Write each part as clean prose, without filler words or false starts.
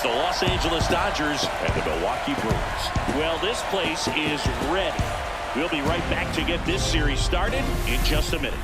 the Los Angeles Dodgers and the Milwaukee Brewers. Well, this place is ready. We'll be right back to get this series started in just a minute.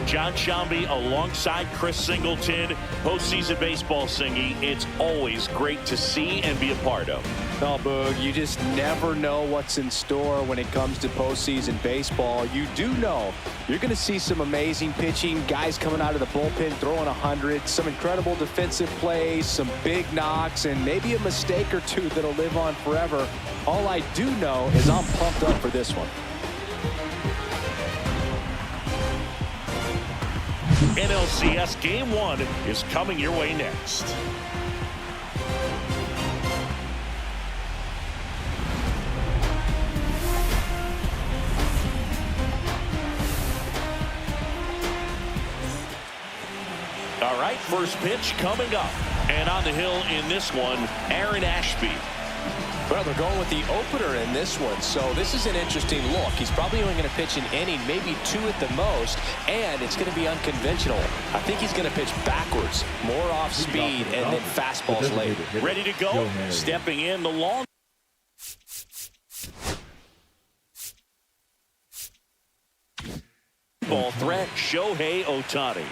John Shambi alongside Chris Singleton. Postseason baseball, Singy. It's always great to see and be a part of. Oh, Boog, you just never know what's in store when it comes to postseason baseball. You do know you're going to see some amazing pitching, guys coming out of the bullpen throwing 100, some incredible defensive plays, some big knocks, and maybe a mistake or two that'll live on forever. All I do know is I'm pumped up for this one. NLCS Game 1 is coming your way next. All right, first pitch coming up. And on the hill in this one, Aaron Ashby. Well, they're going with the opener in this one, so this is an interesting look. He's probably only going to pitch an inning, maybe two at the most, and it's going to be unconventional. I think he's going to pitch backwards, more off speed, and then fastballs later. Ready to go, stepping in the long. Ball threat, Shohei Ohtani.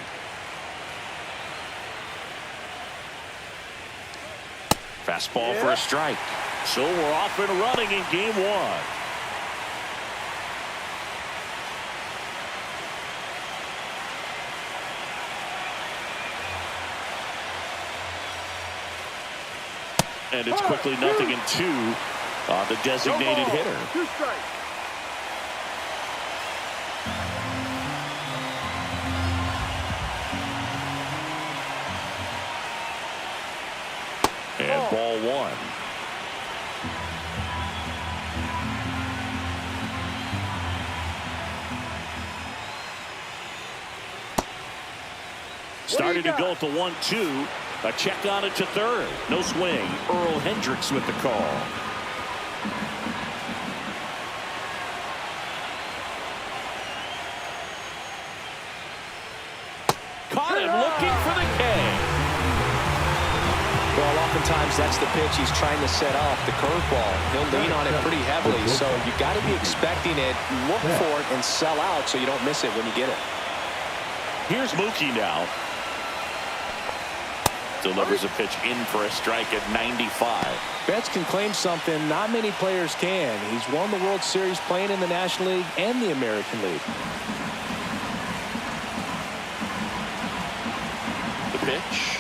Fastball for a strike. So we're off and running in Game 1. And it's quickly 0-2 on the designated hitter. 2 strikes. And ball 1. Starting to go at the 1-2. A check on it to third. No swing. Earl Hendricks with the call. Caught him looking for the K. Well, oftentimes that's the pitch he's trying to set off, the curveball. He'll lean on it pretty heavily, so you got to be expecting it, look for it, and sell out so you don't miss it when you get it. Here's Mookie now. Delivers a pitch in for a strike at 95. Betts can claim something not many players can. He's won the World Series playing in the National League and the American League. The pitch.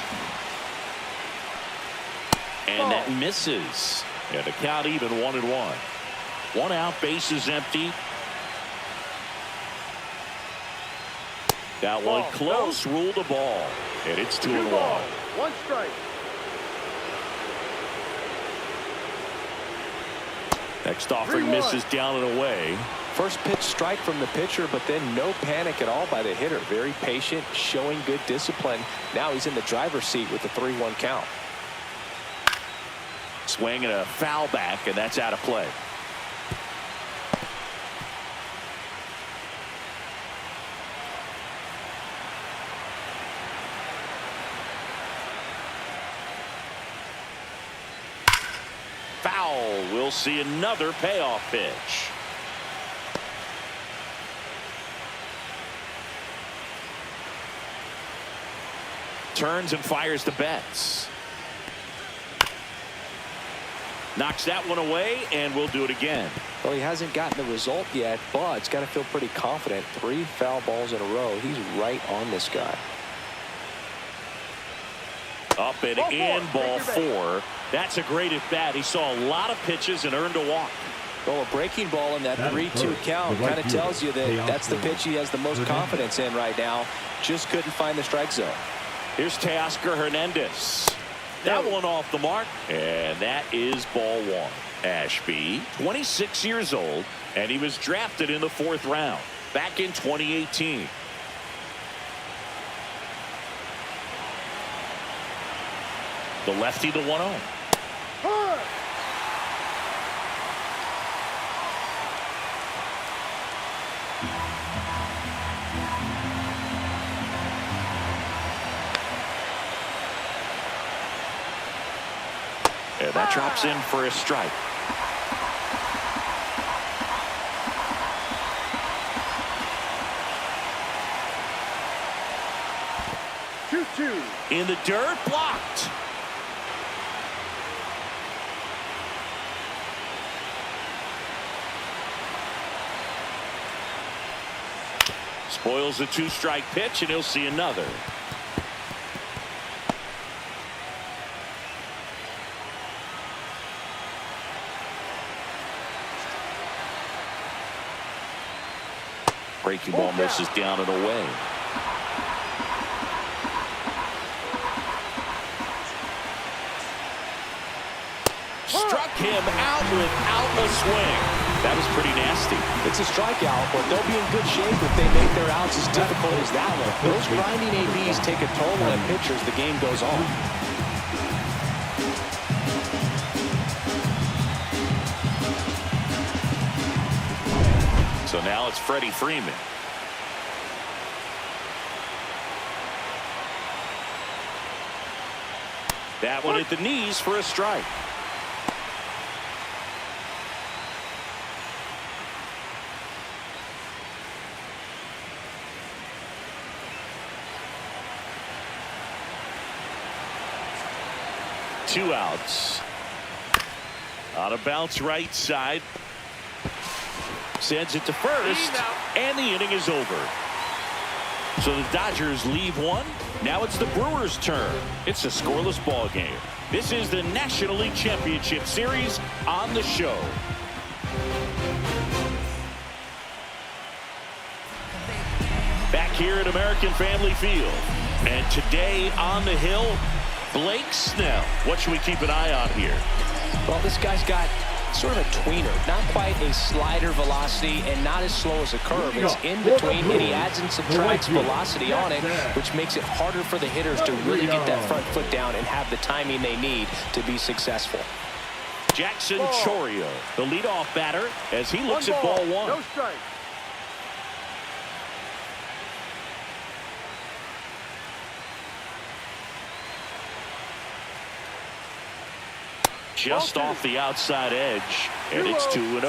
And that misses. And the count even 1-1. 1 out, bases empty. That one close, ruled a ball. And it's 2-1. 1 strike. Next offering misses down and away. First pitch strike from the pitcher, but then no panic at all by the hitter. Very patient, showing good discipline. Now he's in the driver's seat with the 3-1 count. Swing and a foul back, and that's out of play. Foul. We'll see another payoff pitch. Turns and fires to Betts. Knocks that one away, and we'll do it again. Well, he hasn't gotten the result yet, but he's got to feel pretty confident. 3 foul balls in a row. He's right on this guy. Up and in, ball 4. That's a great at bat. He saw a lot of pitches and earned a walk. Well, a breaking ball in that 3-2 count kind of tells you that that's the pitch he has the most confidence in right now. Just couldn't find the strike zone. Here's Teoscar Hernandez. That one off the mark, and that is ball 1. Ashby, 26 years old, And he was drafted in the 4th round back in 2018. The lefty, the 1-0. And that drops in for a strike. In the dirt, blocked. Spoils a 2-strike pitch, and he'll see another. Breaking ball misses down and away. Struck him out without a swing. That was pretty nasty. It's a strikeout, but they'll be in good shape if they make their outs as difficult as that one. Those grinding ABs take a toll on pitchers the game goes on. So now it's Freddie Freeman. That one at the knees for a strike. Two outs. Out of bounce right side. Sends it to first, and the inning is over. So the Dodgers leave one. Now it's the Brewers' turn. It's a scoreless ball game. This is the National League Championship Series on the show. Back here at American Family Field. And today on the hill, Blake Snell. What should we keep an eye on here? Well, this guy's got sort of a tweener. Not quite a slider velocity and not as slow as a curve. It's in between, and he adds and subtracts velocity on it, which makes it harder for the hitters to really get that front foot down and have the timing they need to be successful. Jackson Chourio, the leadoff batter, as he looks at ball one. No strike. Just off the outside edge, and it's 2-0.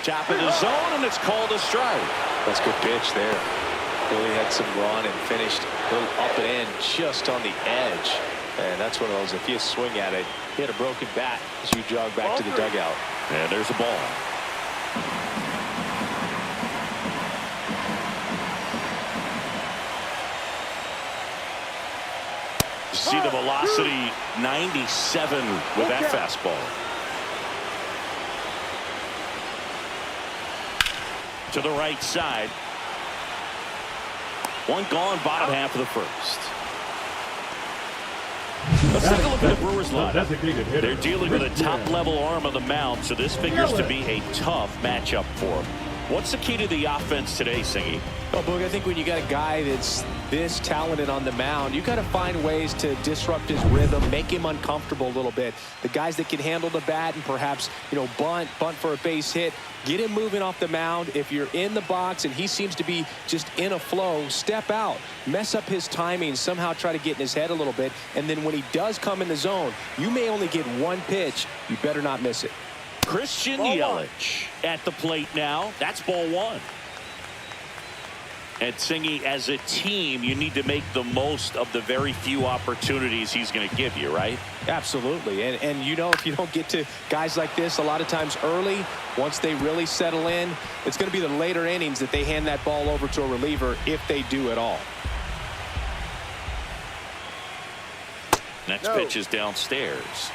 Top of the zone, and it's called a strike. That's a good pitch there. Really had some run and finished a little up and in just on the edge. And that's one of those, if you swing at it, hit a broken bat as you jog back to the dugout. And there's a ball. See the velocity 97 with that fastball. To the right side. One gone, bottom half of the first. Let's take a look at the Brewers lineup. They're dealing with a top-level arm of the mound, so this figures to be a tough matchup for them. What's the key to the offense today, Singy? Well, Boog, I think when you got a guy that's this talented on the mound, you got to find ways to disrupt his rhythm, make him uncomfortable a little bit. The guys that can handle the bat and perhaps, bunt for a base hit, get him moving off the mound. If you're in the box and he seems to be just in a flow, step out, mess up his timing, somehow try to get in his head a little bit. And then when he does come in the zone, you may only get one pitch. You better not miss it. Christian Yelich at the plate now. That's ball one. And Singy, as a team, you need to make the most of the very few opportunities he's going to give you, right? Absolutely. And if you don't get to guys like this a lot of times early, once they really settle in, it's going to be the later innings that they hand that ball over to a reliever if they do at all. Next pitch is downstairs.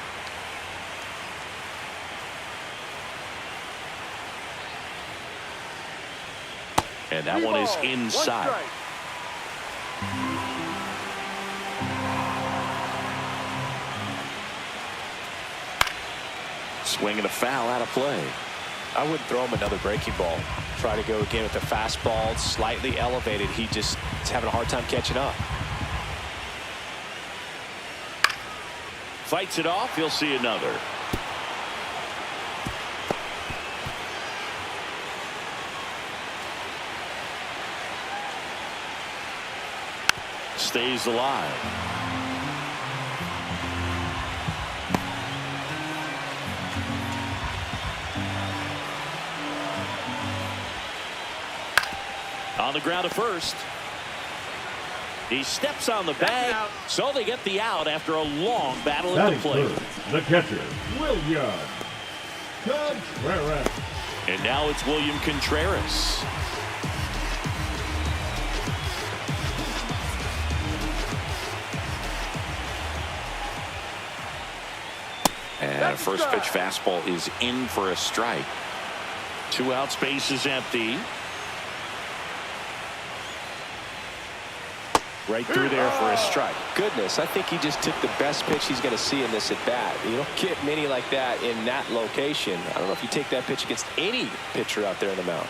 And that one is inside. Swing and a foul out of play. I wouldn't throw him another breaking ball. Try to go again with the fastball, slightly elevated. He just is having a hard time catching up. Fights it off. He'll see another. Stays alive. On the ground to first. He steps on the bag, so they get the out after a long battle at the plate. The catcher, William Contreras. And now it's William Contreras. And first pitch fastball is in for a strike. 2 outs, base is empty. Right through there for a strike. Goodness, I think he just took the best pitch he's going to see in this at bat. You don't get many like that in that location. I don't know if you take that pitch against any pitcher out there in the mound.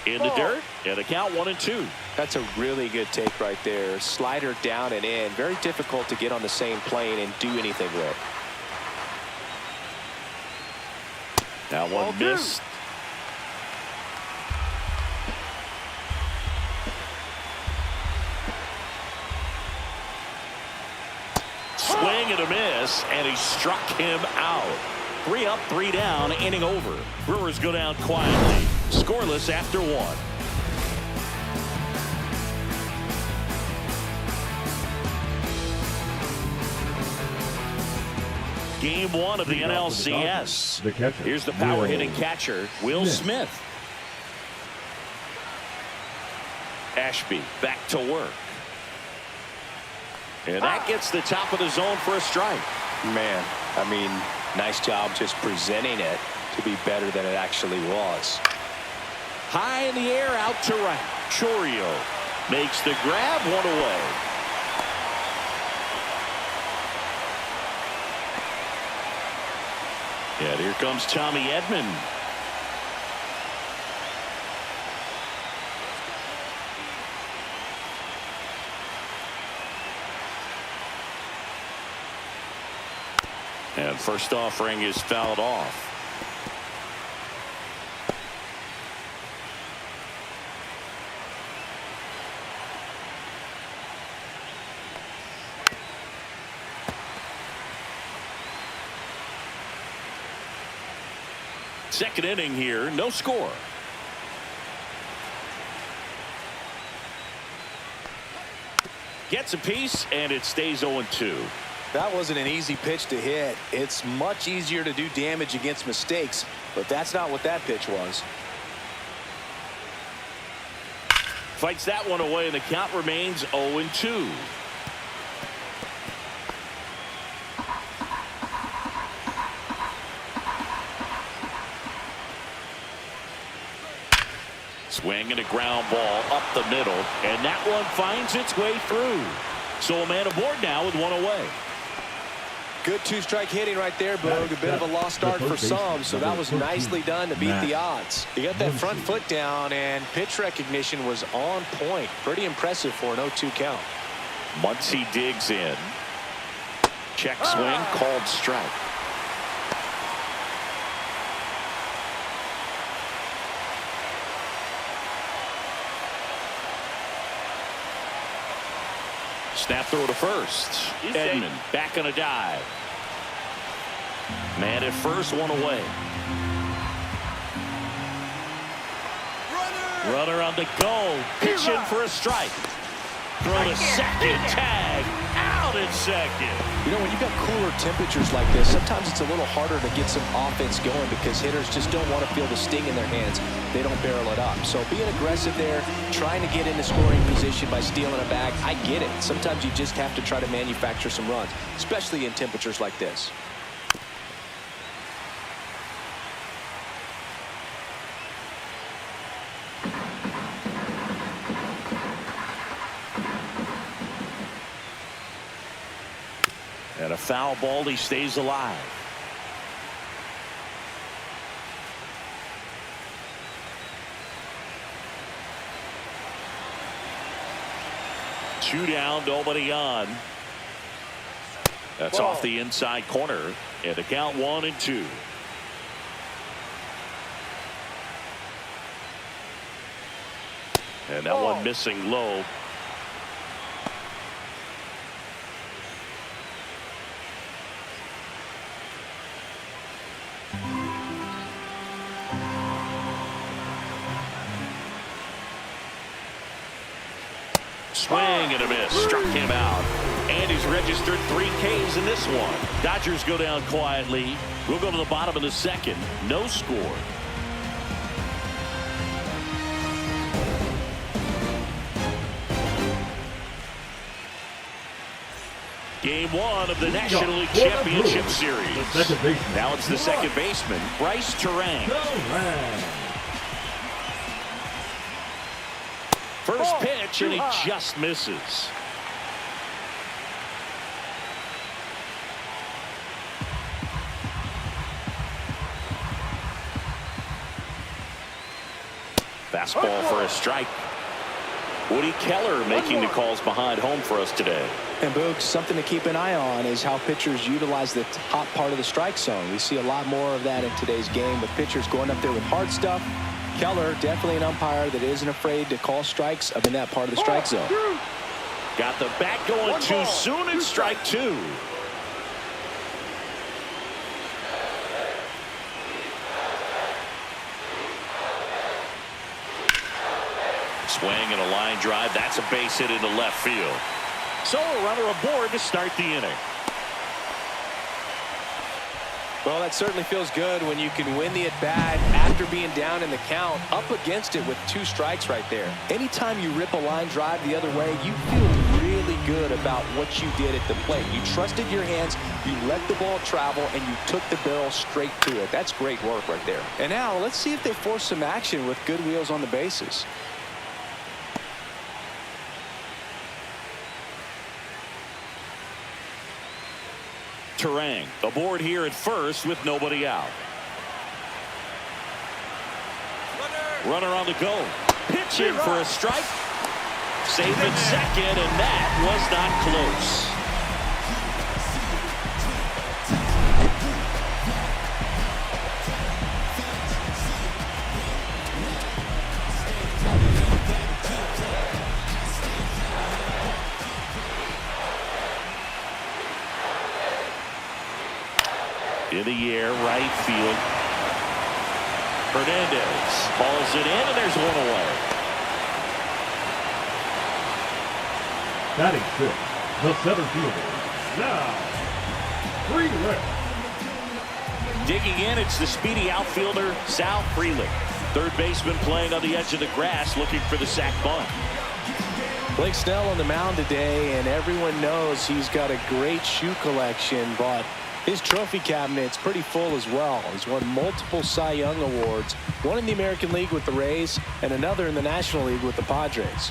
In the dirt, and a count 1-2. That's a really good take right there. Slider down and in. Very difficult to get on the same plane and do anything with. Now one missed. Swing and a miss, and he struck him out. 3 up, 3 down, inning over. Brewers go down quietly, scoreless after 1. Game 1 of the NLCS. The catcher. Here's the power hitting catcher, Will Smith. Ashby back to work. And that gets the top of the zone for a strike. Man, I mean, nice job just presenting it to be better than it actually was. High in the air, out to right. Chorio makes the grab, 1 away. And here comes Tommy Edman. And first offering is fouled off. Second inning here, no score. Gets a piece, and it stays 0-2. That wasn't an easy pitch to hit. It's much easier to do damage against mistakes, but that's not what that pitch was. Fights that one away, and the count remains 0-2. Swing and a ground ball up the middle, and that one finds its way through. So a man aboard now with 1 away. Good 2-strike hitting right there, Boog. A bit of a lost start for some, so that was nicely done to beat the odds. He got that front foot down, and pitch recognition was on point. Pretty impressive for an 0-2 count. Muncy digs in. Check swing, called strike. Snap throw to first. Edman back on a dive. Man at first, 1 away. Runner on the go. Pitching for a strike. Throw to second. Tag. Out at second. You know, when you've got cooler temperatures like this, sometimes it's a little harder to get some offense going because hitters just don't want to feel the sting in their hands. They don't barrel it up. So being aggressive there, trying to get into scoring position by stealing a bag, I get it. Sometimes you just have to try to manufacture some runs, especially in temperatures like this. And a foul ball, he stays alive. Two down, nobody on. That's off the inside corner. And the count 1-2. And that one missing low. Swing and a miss. Struck him out. And he's registered 3 Ks in this one. Dodgers go down quietly. We'll go to the bottom of the second. No score. Game 1 of the National League Championship Series. Now it's the second baseman, Bryce Turang. First pitch, and he just misses. Fastball for a strike. Woody Keller making the calls behind home for us today. And Boog, something to keep an eye on is how pitchers utilize the top part of the strike zone. We see a lot more of that in today's game with pitchers going up there with hard stuff. Keller, definitely an umpire that isn't afraid to call strikes up in that part of the strike zone. Got the bat going too soon in strike 2. Swing and a line drive. That's a base hit into left field. So a runner aboard to start the inning. Well, that certainly feels good when you can win the at-bat after being down in the count, up against it with 2 strikes right there. Anytime you rip a line drive the other way, you feel really good about what you did at the plate. You trusted your hands, you let the ball travel, and you took the barrel straight to it. That's great work right there. And now let's see if they force some action with good wheels on the bases. Turang aboard here at first with nobody out. Runner on the go. Pitching for a strike. Safe at second, and that was not close. In the air, right field. Hernandez hauls it in, and there's one away. Batting 6, the center fielder, now Freeland. Digging in, it's the speedy outfielder, Sal Freeland. Third baseman playing on the edge of the grass, looking for the sac bunt. Blake Snell on the mound today, and everyone knows he's got a great shoe collection, but his trophy cabinet's pretty full as well. He's won multiple Cy Young awards, one in the American League with the Rays and another in the National League with the Padres.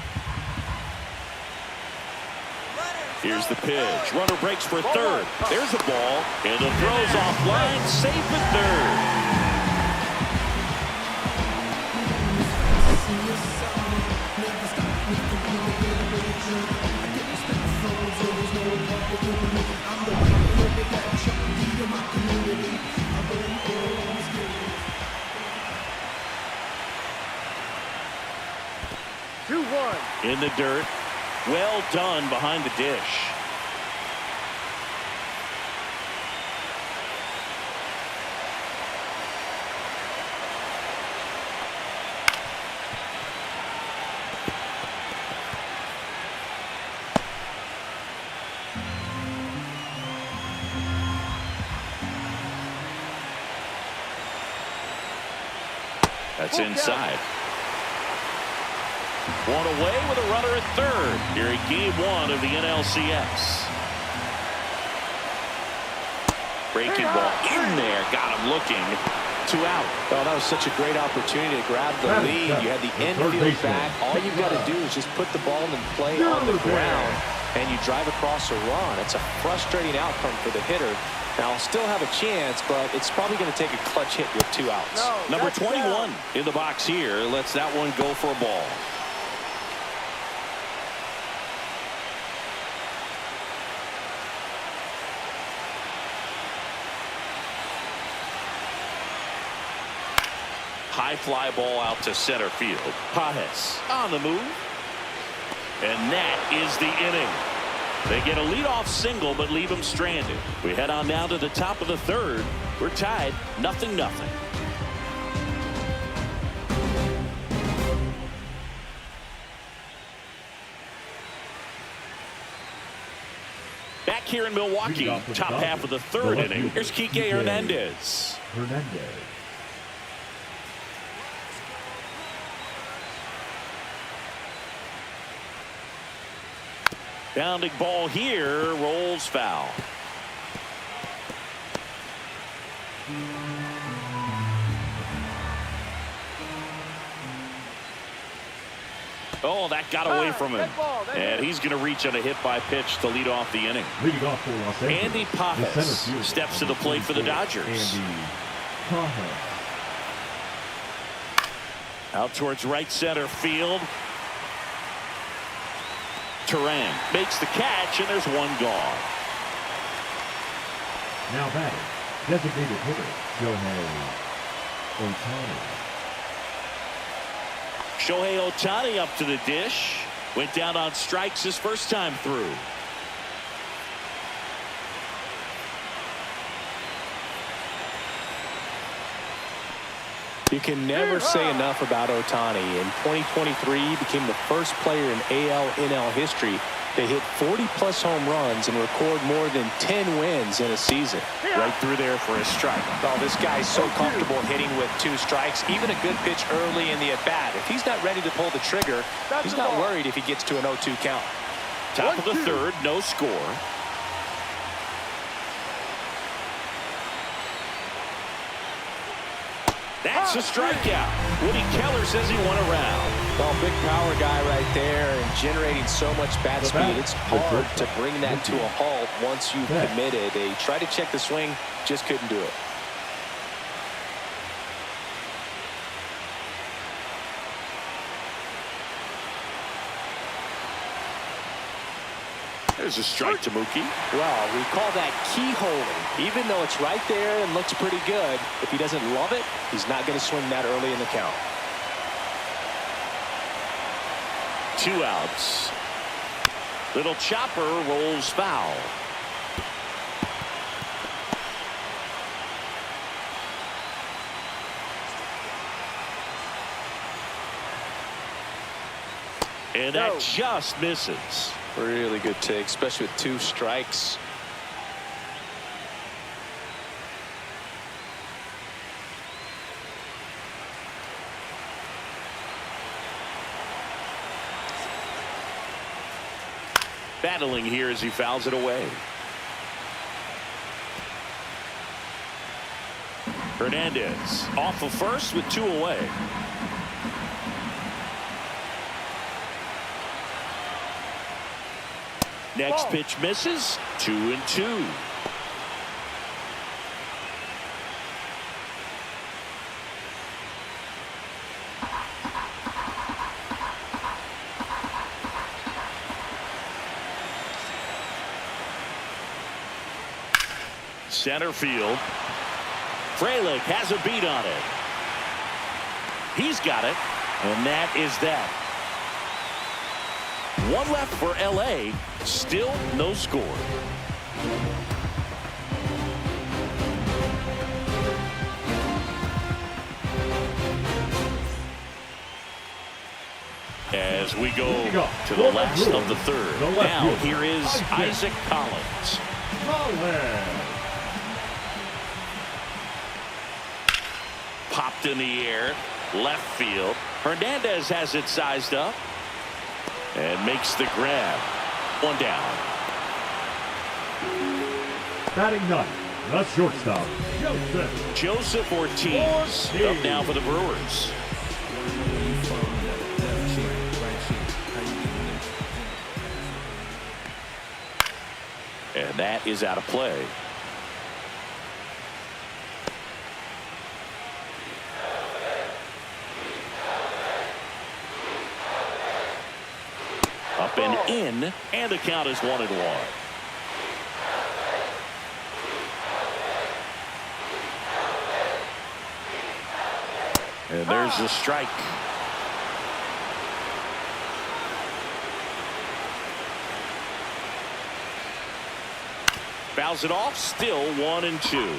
Here's the pitch. Runner breaks for third. There's the ball, and the throw's off line, safe at third. In the dirt. Well done behind the dish. That's inside. One away with a runner at third here in game 1 of the NLCS. Breaking ball in there, got him looking. 2 out. Oh, that was such a great opportunity to grab the lead. You had the infield back. All you've got to do is just put the ball in play on the ground. and you drive across a run. It's a frustrating outcome for the hitter. Now, I'll still have a chance, but it's probably going to take a clutch hit with 2 outs. Number 21 in the box here lets that one go for a ball. High fly ball out to center field. Pajes on the move. And that is the inning. They get a leadoff single but leave him stranded. We head on down to the top of the 3rd. We're tied 0-0. Back here in Milwaukee, top half of the 3rd inning. Here's Kike Hernandez. Bounding ball here, rolls foul. Oh, that got away from him. And he's going to reach on a hit-by-pitch to lead off the inning. Andy Pajes steps to the plate for the Dodgers. Out towards right center field. Turan makes the catch, and there's one gone. Now batting, designated hitter, Shohei Ohtani up to the dish. Went down on strikes his first time through. You can never say enough about Ohtani. In 2023, he became the first player in AL/NL history to hit 40-plus home runs and record more than 10 wins in a season. Right through there for a strike. Oh, this guy's so comfortable hitting with 2 strikes. Even a good pitch early in the at-bat. If he's not ready to pull the trigger, he's not worried if he gets to an 0-2 count. Top of the 3rd, no score. That's a strikeout. Woody Keller says he won a round. Well, big power guy right there and generating so much bat speed. It's hard to bring that to a halt once you've committed. They tried to check the swing, just couldn't do it. There's a strike to Mookie. Well, we call that keyholing. Even though it's right there and looks pretty good, if he doesn't love it, he's not going to swing that early in the count. 2 outs. Little chopper rolls foul. And that just misses. Really good take, especially with 2 strikes. Battling here as he fouls it away. Hernandez off of first with 2 away. Next pitch misses. 2-2. Center field. Frelick has a beat on it. He's got it, and that is that. 1 left for LA. Still no score. As we go to the last of the 3rd. Now here is Isaac Collins. Popped in the air. Left field. Hernandez has it sized up. And makes the grab. 1 down. Batting 9th, the shortstop, Joseph Ortiz up now for the Brewers. And that is out of play. Up and in, and the count is 1-1. And there's the strike. Fouls it off, still 1-2.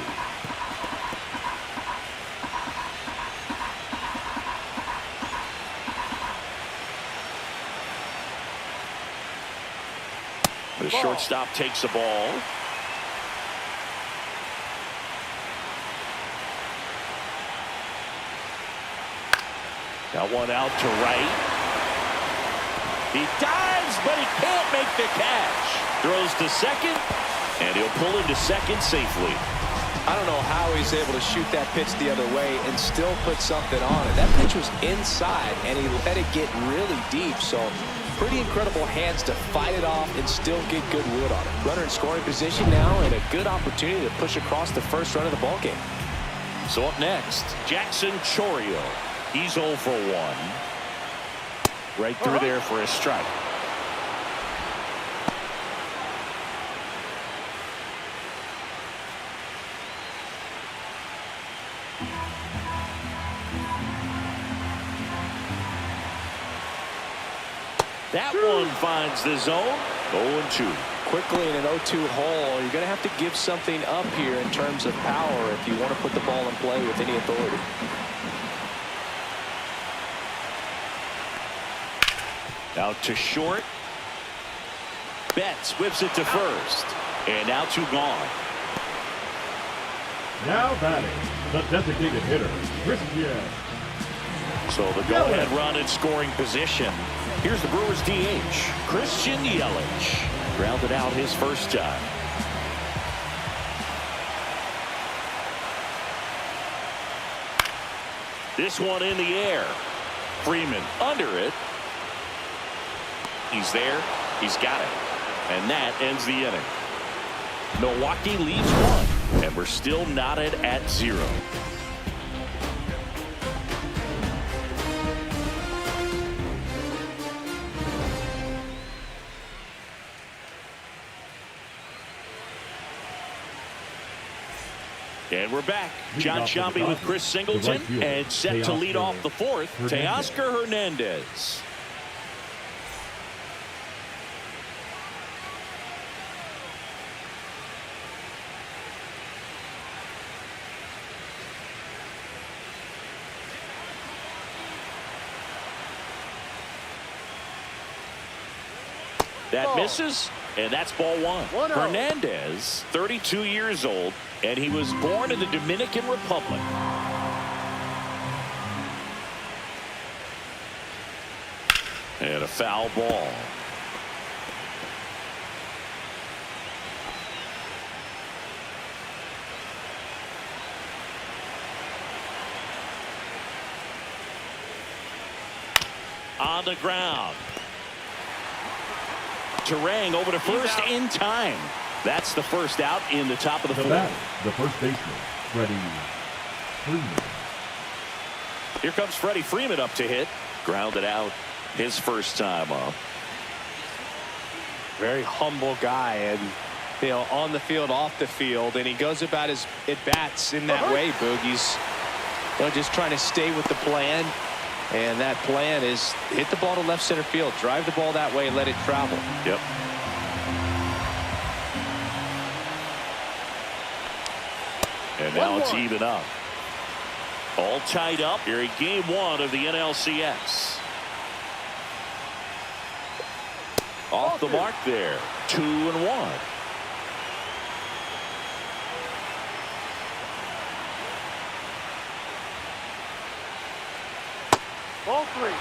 The shortstop takes the ball. Got one out to right. He dives, but he can't make the catch. Throws to second, and he'll pull into second safely. I don't know how he's able to shoot that pitch the other way and still put something on it. That pitch was inside, and he let it get really deep. So pretty incredible hands to fight it off and still get good wood on it. Runner in scoring position now, and a good opportunity to push across the first run of the ballgame. So up next, Jackson Chourio. He's 0 for 1. Right through there for a strike. That one finds the zone. 0-2. Quickly in an 0-2 hole, you're going to have to give something up here in terms of power if you want to put the ball in play with any authority. Out to short. Betts whips it to first. And now 2 gone. Now batting, the designated hitter, Christian. So the go-ahead run in scoring position. Here's the Brewers DH, Christian Yelich. Grounded out his first time. This one in the air. Freeman under it. He's there. He's got it. And that ends the inning. Milwaukee leads 1, and we're still knotted at 0. And we're back. John Shambi with Chris Singleton, and set to lead off the 4th, Teoscar Hernandez. That misses, and that's ball 1. Hernandez, 32 years old, and he was born in the Dominican Republic. And a foul ball. On the ground. Terang over to first in time. That's the first out in the top of the 4th. The first baseman, Freddie Freeman. Here comes Freddie Freeman up to hit. Grounded out his first time up. Very humble guy, and on the field, off the field, and he goes about his at-bats in that way, Boog. He's just trying to stay with the plan, and that plan is hit the ball to left center field, drive the ball that way, and let it travel. Yep. And now it's even up. All tied up here in game 1 of the NLCS. Off the mark there. 2-1. Ball 3.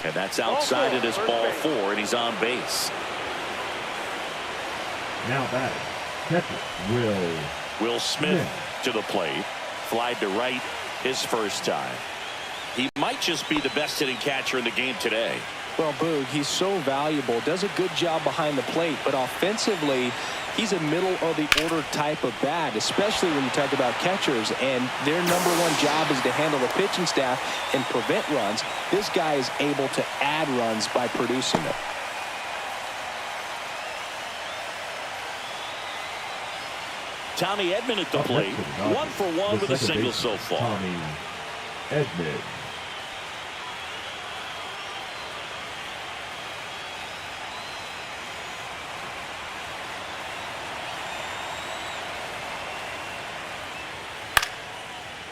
And that's outside it is ball 4, and he's on base. Now batting, catcher Will Smith to the plate. Flied to right his first time. He might just be the best hitting catcher in the game today. Well, Boog, he's so valuable, does a good job behind the plate, but offensively, he's a middle-of-the-order type of bat, especially when you talk about catchers, and their number one job is to handle the pitching staff and prevent runs. This guy is able to add runs by producing them. Tommy Edman at the plate. 1 for 1 with a single so far. Tommy Edman.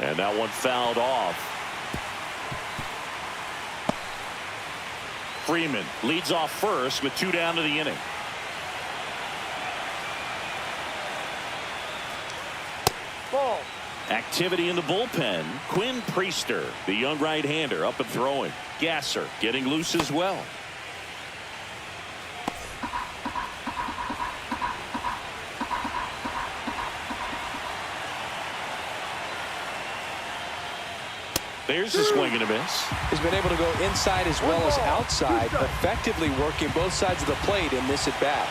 And that one fouled off. Freeman leads off first with 2 down to the inning. Ball. Activity in the bullpen. Quinn Priester, the young right-hander, up and throwing. Gasser getting loose as well. There's a swing and a miss. He's been able to go inside as well as outside, effectively working both sides of the plate in this at-bat.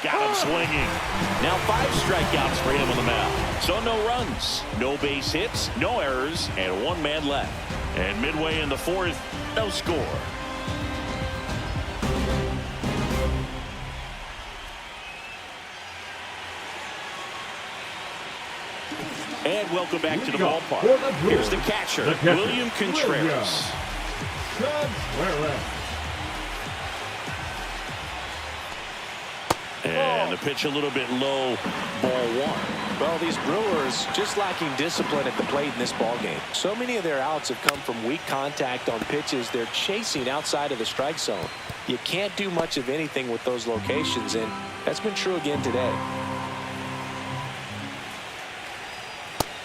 Got him swinging. Now 5 strikeouts for him on the mound. So no runs, no base hits, no errors, and 1 man left. And midway in the 4th, no score. And welcome back to the ballpark. Here's the catcher, William Contreras. And the pitch a little bit low, ball 1. Well, these Brewers just lacking discipline at the plate in this ballgame. So many of their outs have come from weak contact on pitches they're chasing outside of the strike zone. You can't do much of anything with those locations, and that's been true again today.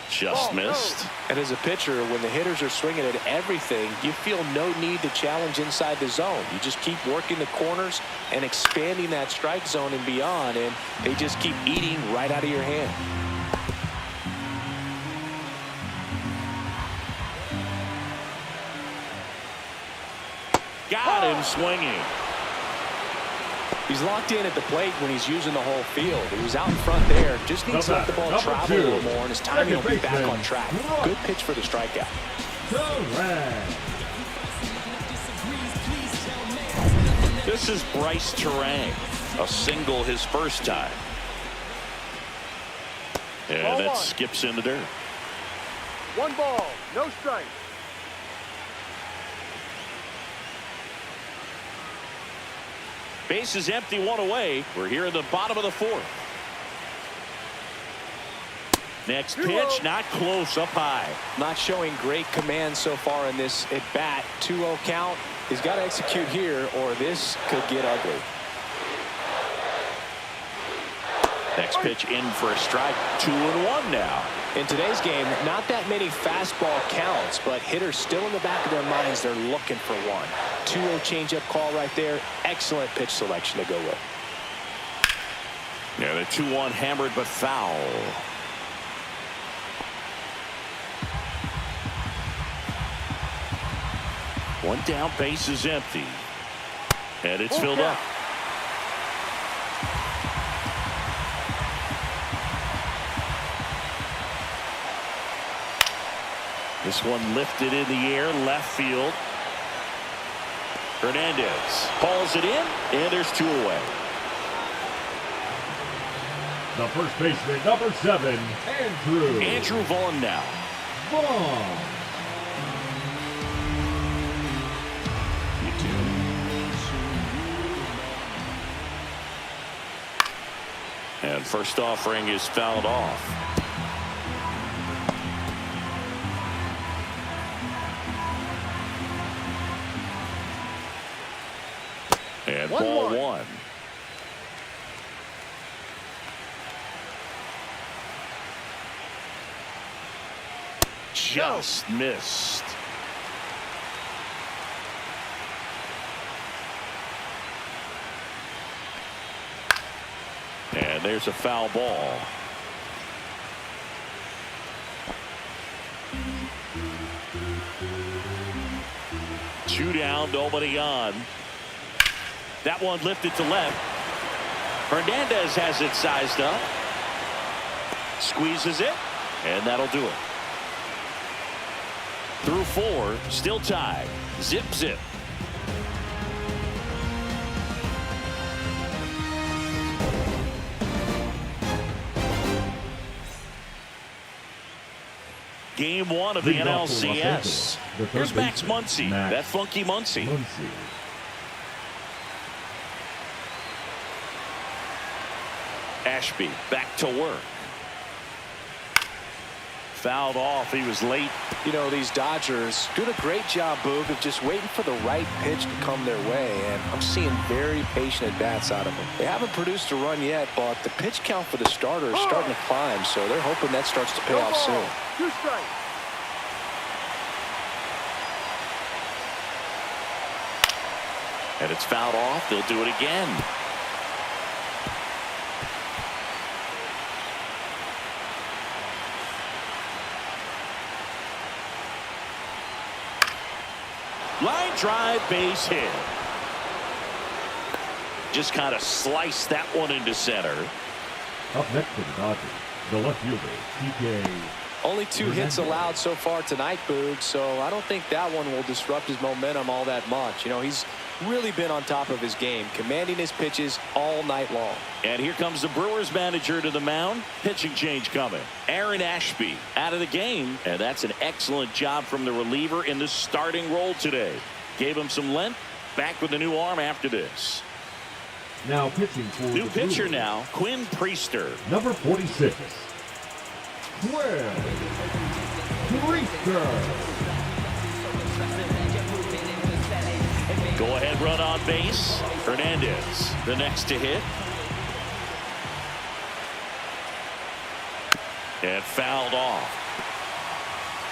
Just missed. And as a pitcher, when the hitters are swinging at everything, you feel no need to challenge inside the zone. You just keep working the corners and expanding that strike zone and beyond, and they just keep eating right out of your hand. Got him swinging. He's locked in at the plate when he's using the whole field. He was out in front there. Just needs to let the ball travel a little more, and his timing will be back on track. Good pitch for the strikeout. This is Bryce Terang. A single his first time. And that skips in the dirt. 1 ball, no strike. Base is empty, 1 away. We're here in the bottom of the 4th. Next pitch, not close, up high. Not showing great command so far in this at bat. 2-0 count. He's got to execute here, or this could get ugly. Next pitch in for a strike. 2-1 now. In today's game, not that many fastball counts, but hitters still in the back of their minds, they're looking for one. 2-0 changeup call right there. Excellent pitch selection to go with. Yeah, the 2-1 hammered but foul. One down, base is empty. And it's filled up. This one lifted in the air, left field. Hernandez hauls it in, and there's 2 away. The first baseman, number 7, Andrew Vaughn now. Vaughn. And first offering is fouled off. And ball 1. Just missed. And there's a foul ball. Two down, nobody on. That one lifted to left. Hernandez has it sized up. Squeezes it, and that'll do it. Through 4, still tied. Zip, zip. Game 1 of the NLCS. Here's Max Muncy. That funky Muncy. Ashby back to work. Fouled off. He was late. You know, these Dodgers doing a great job, Boog, of just waiting for the right pitch to come their way, and I'm seeing very patient at-bats out of them. They haven't produced a run yet, but the pitch count for the starter is starting to climb, so they're hoping that starts to pay off soon. 2 strikes. And it's fouled off. They'll do it again. Line drive, base hit. Just kind of sliced that one into center. Up next for the Dodgers, the left fielder, TK. Only 2 hits allowed so far tonight, Boog, so I don't think that one will disrupt his momentum all that much. You know, he's really been on top of his game, commanding his pitches all night long. And here comes the Brewers manager to the mound. Pitching change coming. Aaron Ashby out of the game, and that's an excellent job from the reliever in the starting role today. Gave him some length. Back with a new arm after this. Now pitching for new pitcher Brewers. now, Quinn Priester. Number 46. Priester. Go ahead run on base. Hernandez the next to hit. And fouled off.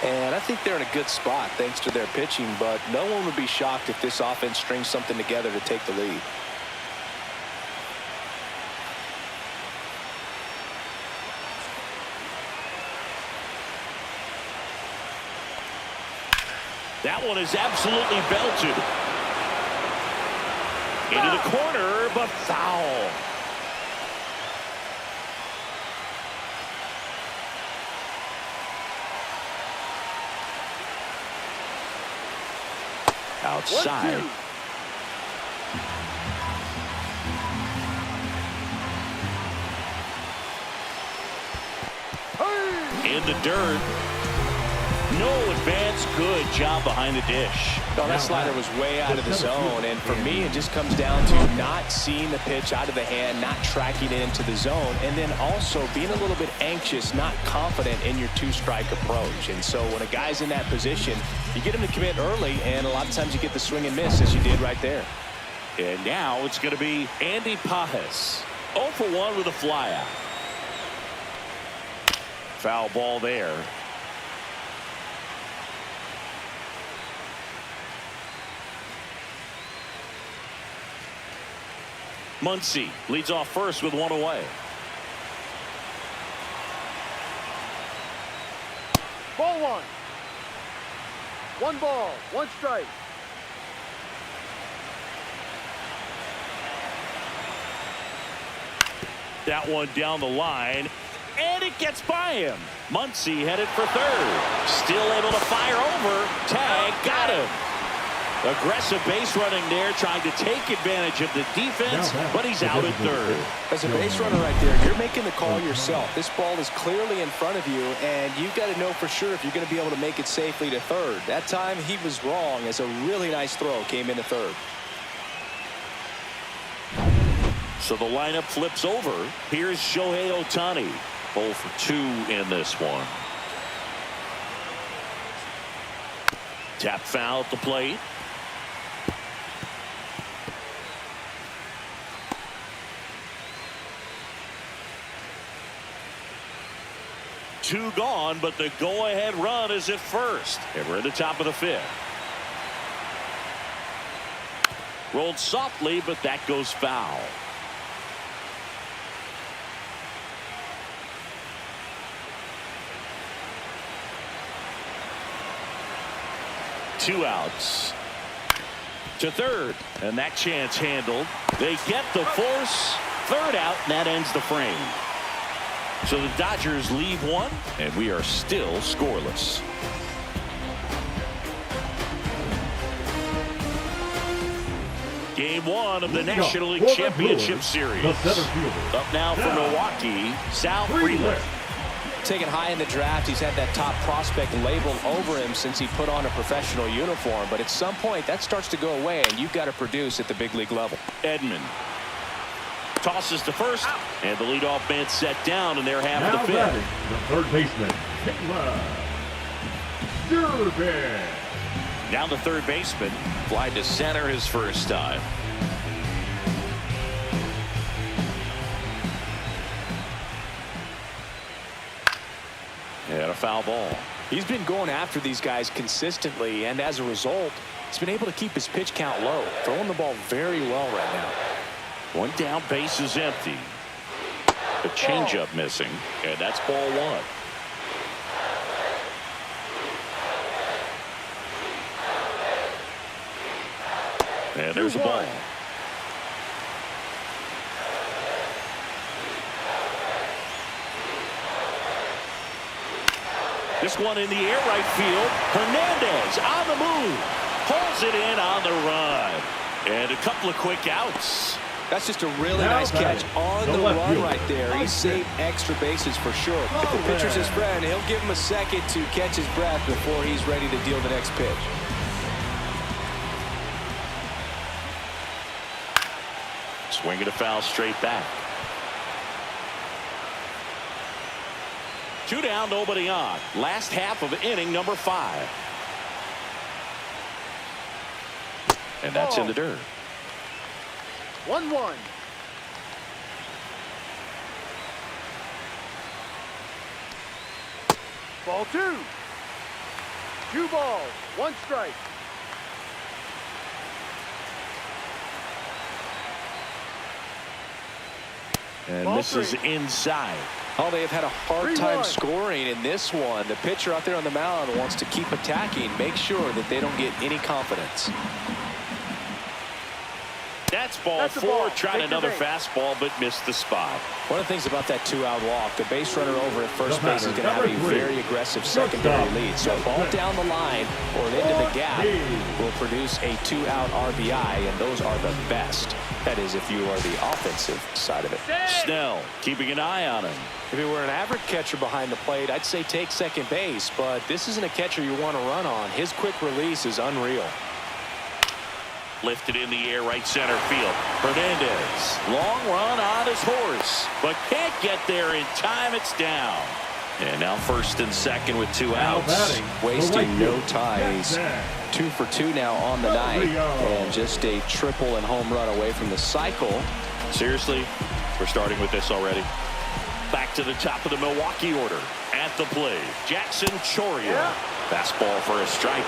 And I think they're in a good spot thanks to their pitching, but no one would be shocked if this offense strings something together to take the lead. That one is absolutely belted. Into the corner, but foul. Outside. 1-2. In the dirt. No advance. Good job behind the dish. No, that slider was way out of the zone, and for me, it just comes down to not seeing the pitch out of the hand, not tracking it into the zone, and then also being a little bit anxious, not confident in your 2-strike approach. And so when a guy's in that position, you get him to commit early, and a lot of times you get the swing and miss, as you did right there. And now it's going to be Andy Pajes. 0 for 1 with a flyout. Foul ball there. Muncy leads off first with 1 away. Ball 1. 1 ball, 1 strike. That one down the line, and it gets by him. Muncy headed for third. Still able to fire over. Tag, got him. Aggressive base running there, trying to take advantage of the defense, but he's out at third. As a base runner right there, you're making the call yourself. This ball is clearly in front of you, and you've got to know for sure if you're going to be able to make it safely to third. That time he was wrong, as a really nice throw came into third. So the lineup flips over. Here's Shohei Ohtani. 0 for 2 in this one. Tap foul at the plate. Two gone, but the go-ahead run is at first. And we're at the top of the 5th. Rolled softly, but that goes foul. 2 outs. To third, and that chance handled. They get the force. 3rd out, and that ends the frame. So the Dodgers leave 1, and we are still scoreless. Game 1 of the National League Championship Series. Up now for Milwaukee, Sal Freeland. Taken high in the draft, he's had that top prospect labeled over him since he put on a professional uniform. But at some point, that starts to go away, and you've got to produce at the big league level. Edman tosses to first, and the leadoff man set down, and they're half of the 5th. The third baseman, Durbin. Now the third baseman, fly to center his first time. And a foul ball. He's been going after these guys consistently, and as a result, he's been able to keep his pitch count low, throwing the ball very well right now. 1 down, base is empty. The changeup missing, and that's ball 1. And there's a ball. This one in the air, right field. Hernandez on the move. Pulls it in on the run. And a couple of quick outs. That's just a really nice catch on the run right there. He saved extra bases for sure. If the pitcher's his friend, he'll give him a second to catch his breath before he's ready to deal the next pitch. Swinging a foul straight back. 2 down, nobody on. Last half of inning number 5. And that's in the dirt. 1-1. Ball 2. 2 balls, 1 strike. And Ball this is 3. inside. Oh, they have had a hard 3-1. time scoring in this one. The pitcher out there on the mound wants to keep attacking, make sure that they don't get any confidence. That's ball 4, trying another fastball, but missed the spot. One of the things about that 2-out walk, the base runner over at first base is going to have a very aggressive secondary lead. So a ball down the line or into the gap will produce a 2-out RBI, and those are the best. That is, if you are the offensive side of it. Snell keeping an eye on him. If it were an average catcher behind the plate, I'd say take second base, but this isn't a catcher you want to run on. His quick release is unreal. Lifted in the air, right center field. Hernandez, long run on his horse, but can't get there in time. It's down. And now first and second with 2 outs. Wasting no ties. 2 for 2 now on the night, and just a triple and home run away from the cycle. Seriously, we're starting with this already. Back to the top of the Milwaukee order. At the plate, Jackson Choria. Fastball for a strike.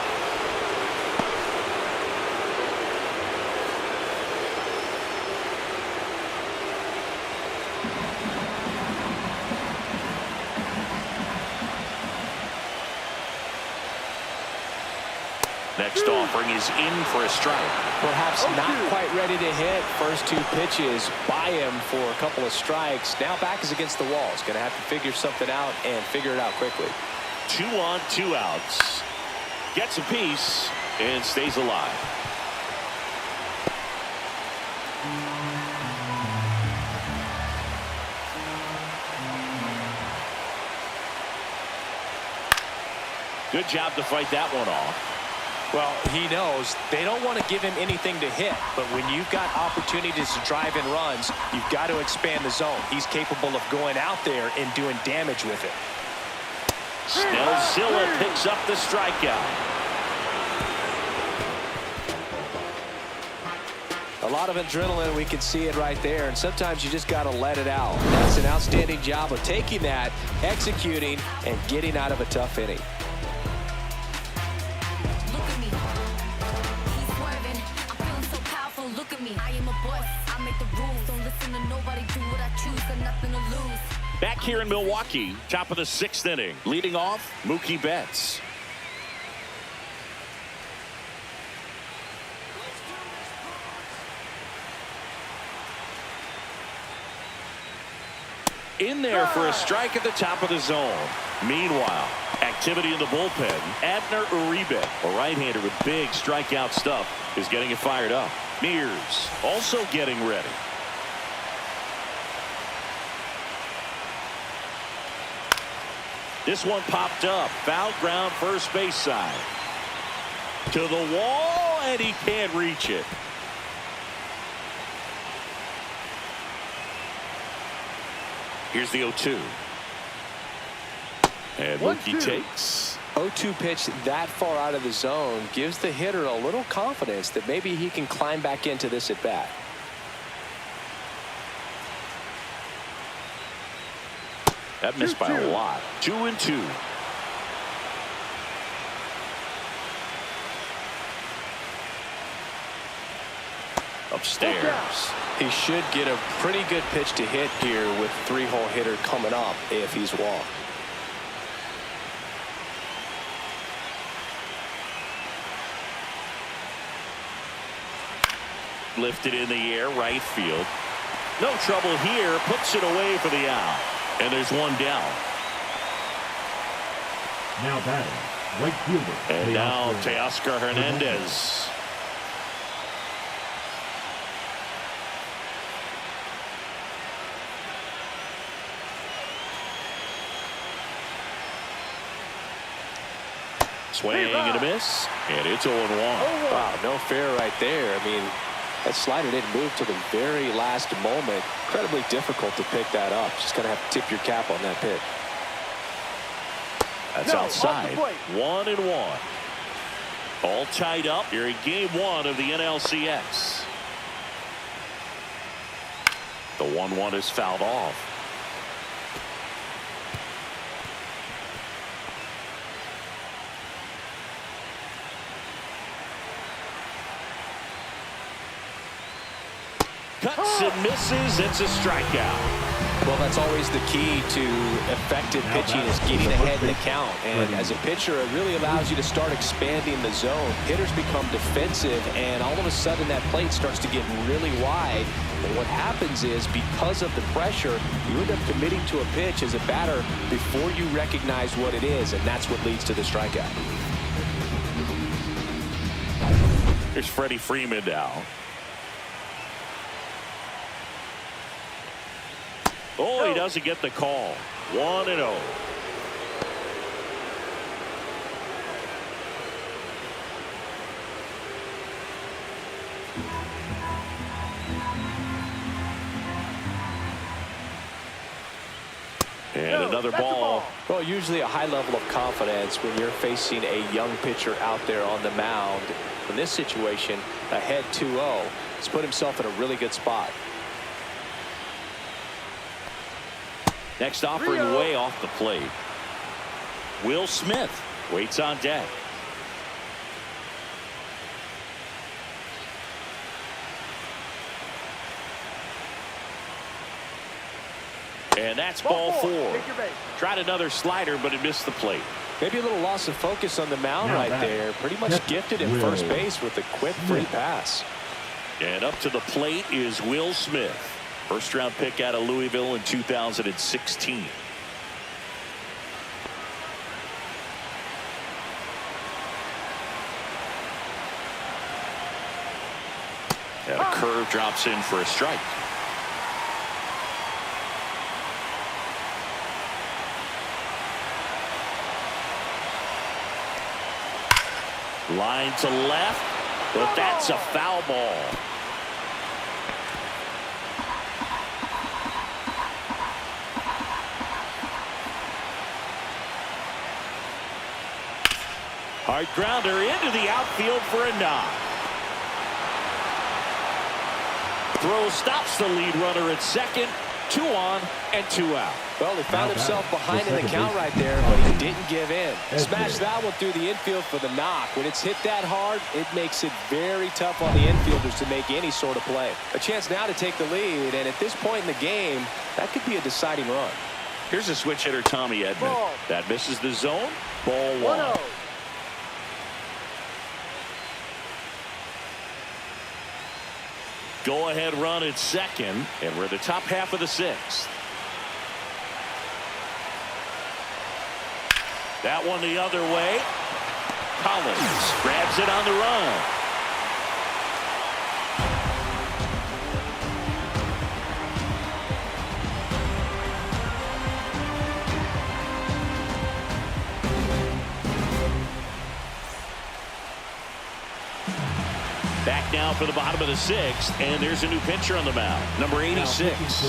Next offering is in for a strike. Perhaps not quite ready to hit. First 2 pitches by him for a couple of strikes. Now back is against the wall. He's going to have to figure something out and figure it out quickly. 2 on, 2 outs. Gets a piece and stays alive. Good job to fight that one off. Well, he knows they don't want to give him anything to hit, but when you've got opportunities to drive in runs, you've got to expand the zone. He's capable of going out there and doing damage with it. Snellzilla picks up the strikeout. A lot of adrenaline, we can see it right there, and sometimes you just got to let it out. That's an outstanding job of taking that, executing, and getting out of a tough inning. Back here in Milwaukee, top of the 6th inning. Leading off, Mookie Betts. In there for a strike at the top of the zone. Meanwhile, activity in the bullpen. Abner Uribe, a right-hander with big strikeout stuff, is getting it fired up. Mears also getting ready. This one popped up. Foul ground, first base side. To the wall, and he can't reach it. Here's the 0-2. And Mookie takes. 0-2 pitch that far out of the zone gives the hitter a little confidence that maybe he can climb back into this at bat. That missed by a lot. 2-2. Upstairs. He should get a pretty good pitch to hit here with three-hole hitter coming up if he's walked. Lifted in the air, right field. No trouble here. Puts it away for the out. And there's one down. Now batting, right fielder. And now Teoscar Hernandez. Swing and a miss. And it's 0-1. Wow, no fair right there. I mean, that slider didn't move till the very last moment. Incredibly difficult to pick that up. Just going to have to tip your cap on that pitch. That's outside. 1-1. All tied up here in game 1 of the NLCS. The 1-1 is fouled off. Cuts and misses. It's a strikeout. Well, that's always the key to effective pitching is getting ahead in the count. And as a pitcher, it really allows you to start expanding the zone. Hitters become defensive, and all of a sudden that plate starts to get really wide. And what happens is, because of the pressure, you end up committing to a pitch as a batter before you recognize what it is, and that's what leads to the strikeout. Here's Freddie Freeman now. Oh, he doesn't get the call. 1-0. And another ball. Well, usually a high level of confidence when you're facing a young pitcher out there on the mound. In this situation, ahead 2-0, he's put himself in a really good spot. Next offering way off the plate. Will Smith waits on deck. And that's ball 4. Tried another slider, but it missed the plate. Maybe a little loss of focus on the mound right there. Pretty much gifted at first base with a quick free pass. And up to the plate is Will Smith. First round pick out of Louisville in 2016. And a curve drops in for a strike. Line to left, but that's a foul ball. Hard grounder into the outfield for a knock. Throw stops the lead runner at second. 2 on and 2 out. Well, he found himself behind in the count right there, but he didn't give in. Smashed that one through the infield for the knock. When it's hit that hard, it makes it very tough on the infielders to make any sort of play. A chance now to take the lead, and at this point in the game, that could be a deciding run. Here's a switch hitter, Tommy Edman. That misses the zone. Ball 1. Go-ahead run at second, and we're in the top half of the 6th. That one the other way. Collins grabs it on the run. Back now for the bottom of the sixth, and there's a new pitcher on the mound, number 86.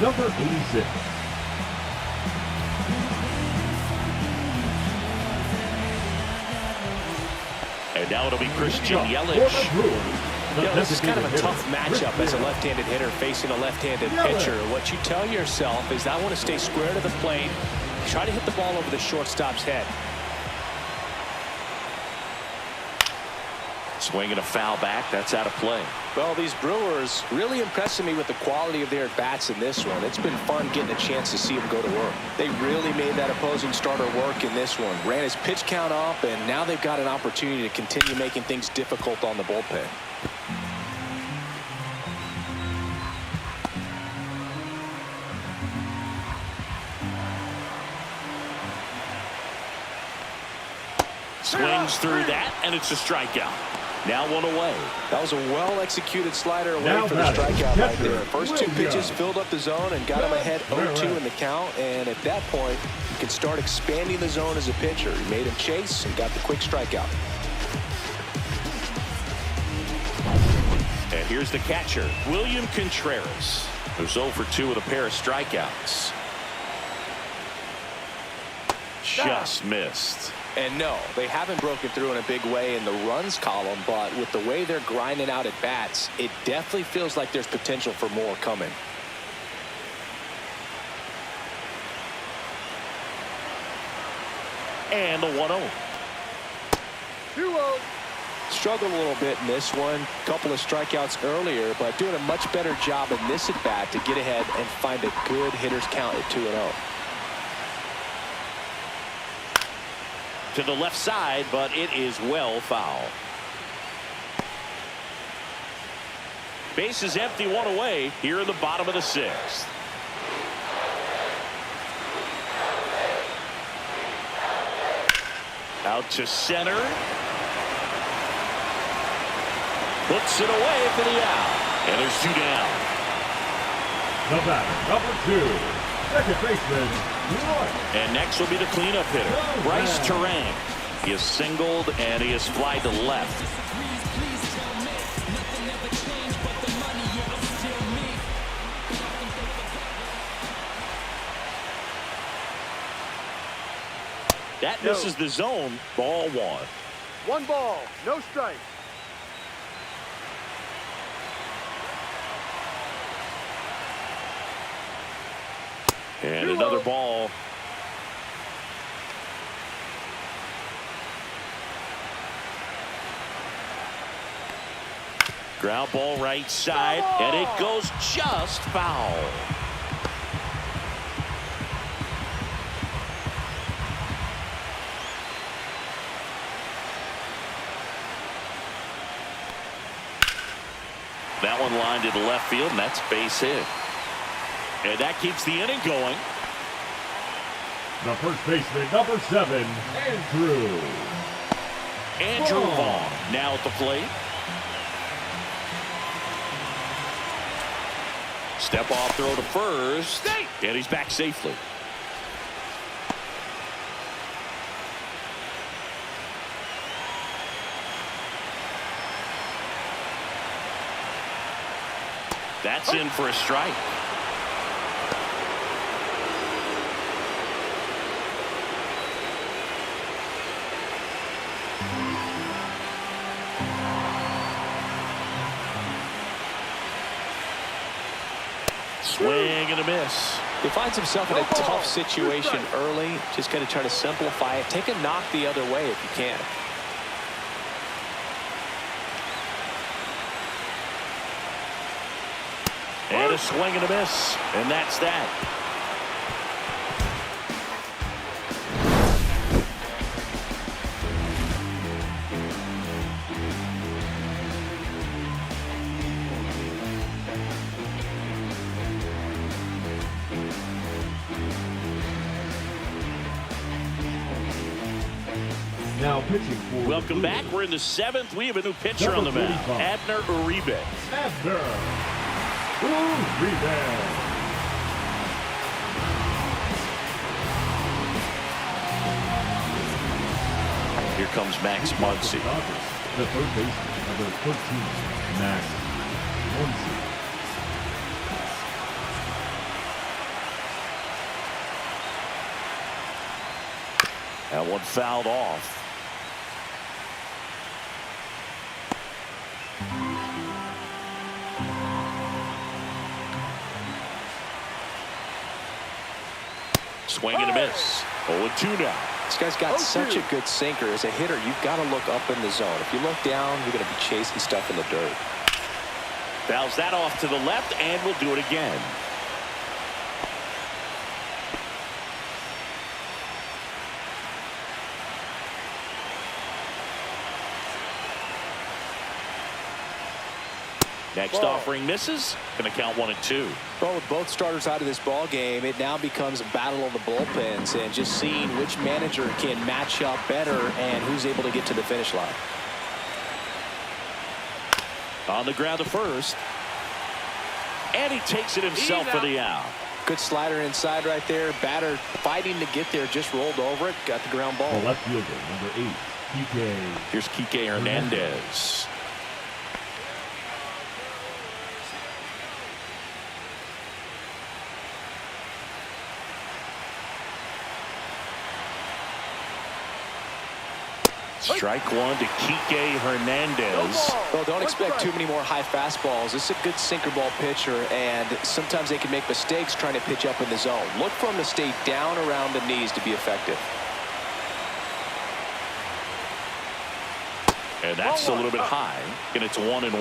Number 86. And now it'll be Christian Yelich. This is kind of a tough matchup as a left-handed hitter facing a left-handed pitcher. What you tell yourself is I want to stay square to the plate, try to hit the ball over the shortstop's head. Swing and a foul back. That's out of play. Well, these Brewers really impressing me with the quality of their at-bats in this one. It's been fun getting a chance to see them go to work. They really made that opposing starter work in this one. Ran his pitch count up, and now they've got an opportunity to continue making things difficult on the bullpen. Swings through that, and it's a strikeout. Now one away. That was a well-executed slider away for the strikeout right there. First two pitches filled up the zone and got him ahead 0-2 in the count. And at that point, you can start expanding the zone as a pitcher. He made him chase and got the quick strikeout. And here's the catcher, William Contreras, who's 0 for 2 with a pair of strikeouts. Just missed. And no, they haven't broken through in a big way in the runs column, but with the way they're grinding out at bats, it definitely feels like there's potential for more coming. And the 1-0. 2-0. Struggled a little bit in this one. Couple of strikeouts earlier, but doing a much better job in this at bat to get ahead and find a good hitter's count at 2-0. To the left side, but it is well foul. Base is empty, one away here in the bottom of the sixth. Out to center. Puts it away for the out. And there's 2 down. The batter, number 2, second baseman. And next will be the cleanup hitter, Bryce Terang. He has singled and he has flied to left. That misses the zone. Ball 1. 1 ball, no strike. And another ball. Ground ball right side, and it goes just foul. That one lined into left field, and that's base hit. And that keeps the inning going. The first baseman, number 7, Andrew Vaughn now at the plate. Step off throw to first. And he's back safely. That's in for a strike. Swing and a miss. He finds himself in a tough situation early. Just going to try to simplify it. Take a knock the other way if you can. And a swing and a miss. And that's that. Now pitching for Welcome the back. Brewers, We're in the 7th. We have a new pitcher on the mound, Abner Uribe. Abner Uribe. Here comes Max Muncy. The third baseman, number 13, Max Muncy. That one fouled off. Swing and a miss. 0-2 now. This guy's got such a good sinker. As a hitter, you've got to look up in the zone. If you look down, you're going to be chasing stuff in the dirt. Fouls that off to the left, and we'll do it again. Next offering misses. Going to count 1-2. Well, with both starters out of this ball game, it now becomes a battle of the bullpens and just seeing which manager can match up better and who's able to get to the finish line. On the ground to first. And he takes it himself for the out. Good slider inside right there. Batter fighting to get there, just rolled over it, got the ground ball. The left fielder, number 8, Kike. Here's Kike Hernandez. Strike one to Kike Hernandez. Well, don't expect too many more high fastballs. This is a good sinker ball pitcher, and sometimes they can make mistakes trying to pitch up in the zone. Look for him to stay down around the knees to be effective. And that's a little bit high, and it's 1-1.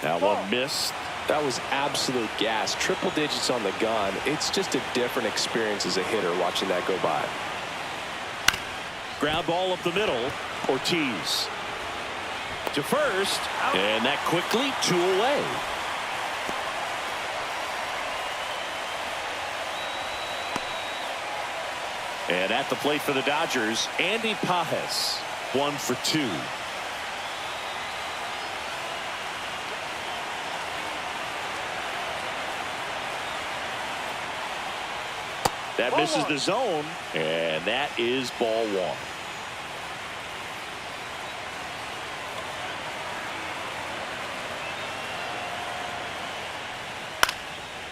Now one missed. That was absolute gas. Triple digits on the gun. It's just a different experience as a hitter watching that go by. Ground ball up the middle. Ortiz to first, and that quickly 2 away. And at the plate for the Dodgers, Andy Pages, 1 for 2. That misses the zone, and that is ball 1.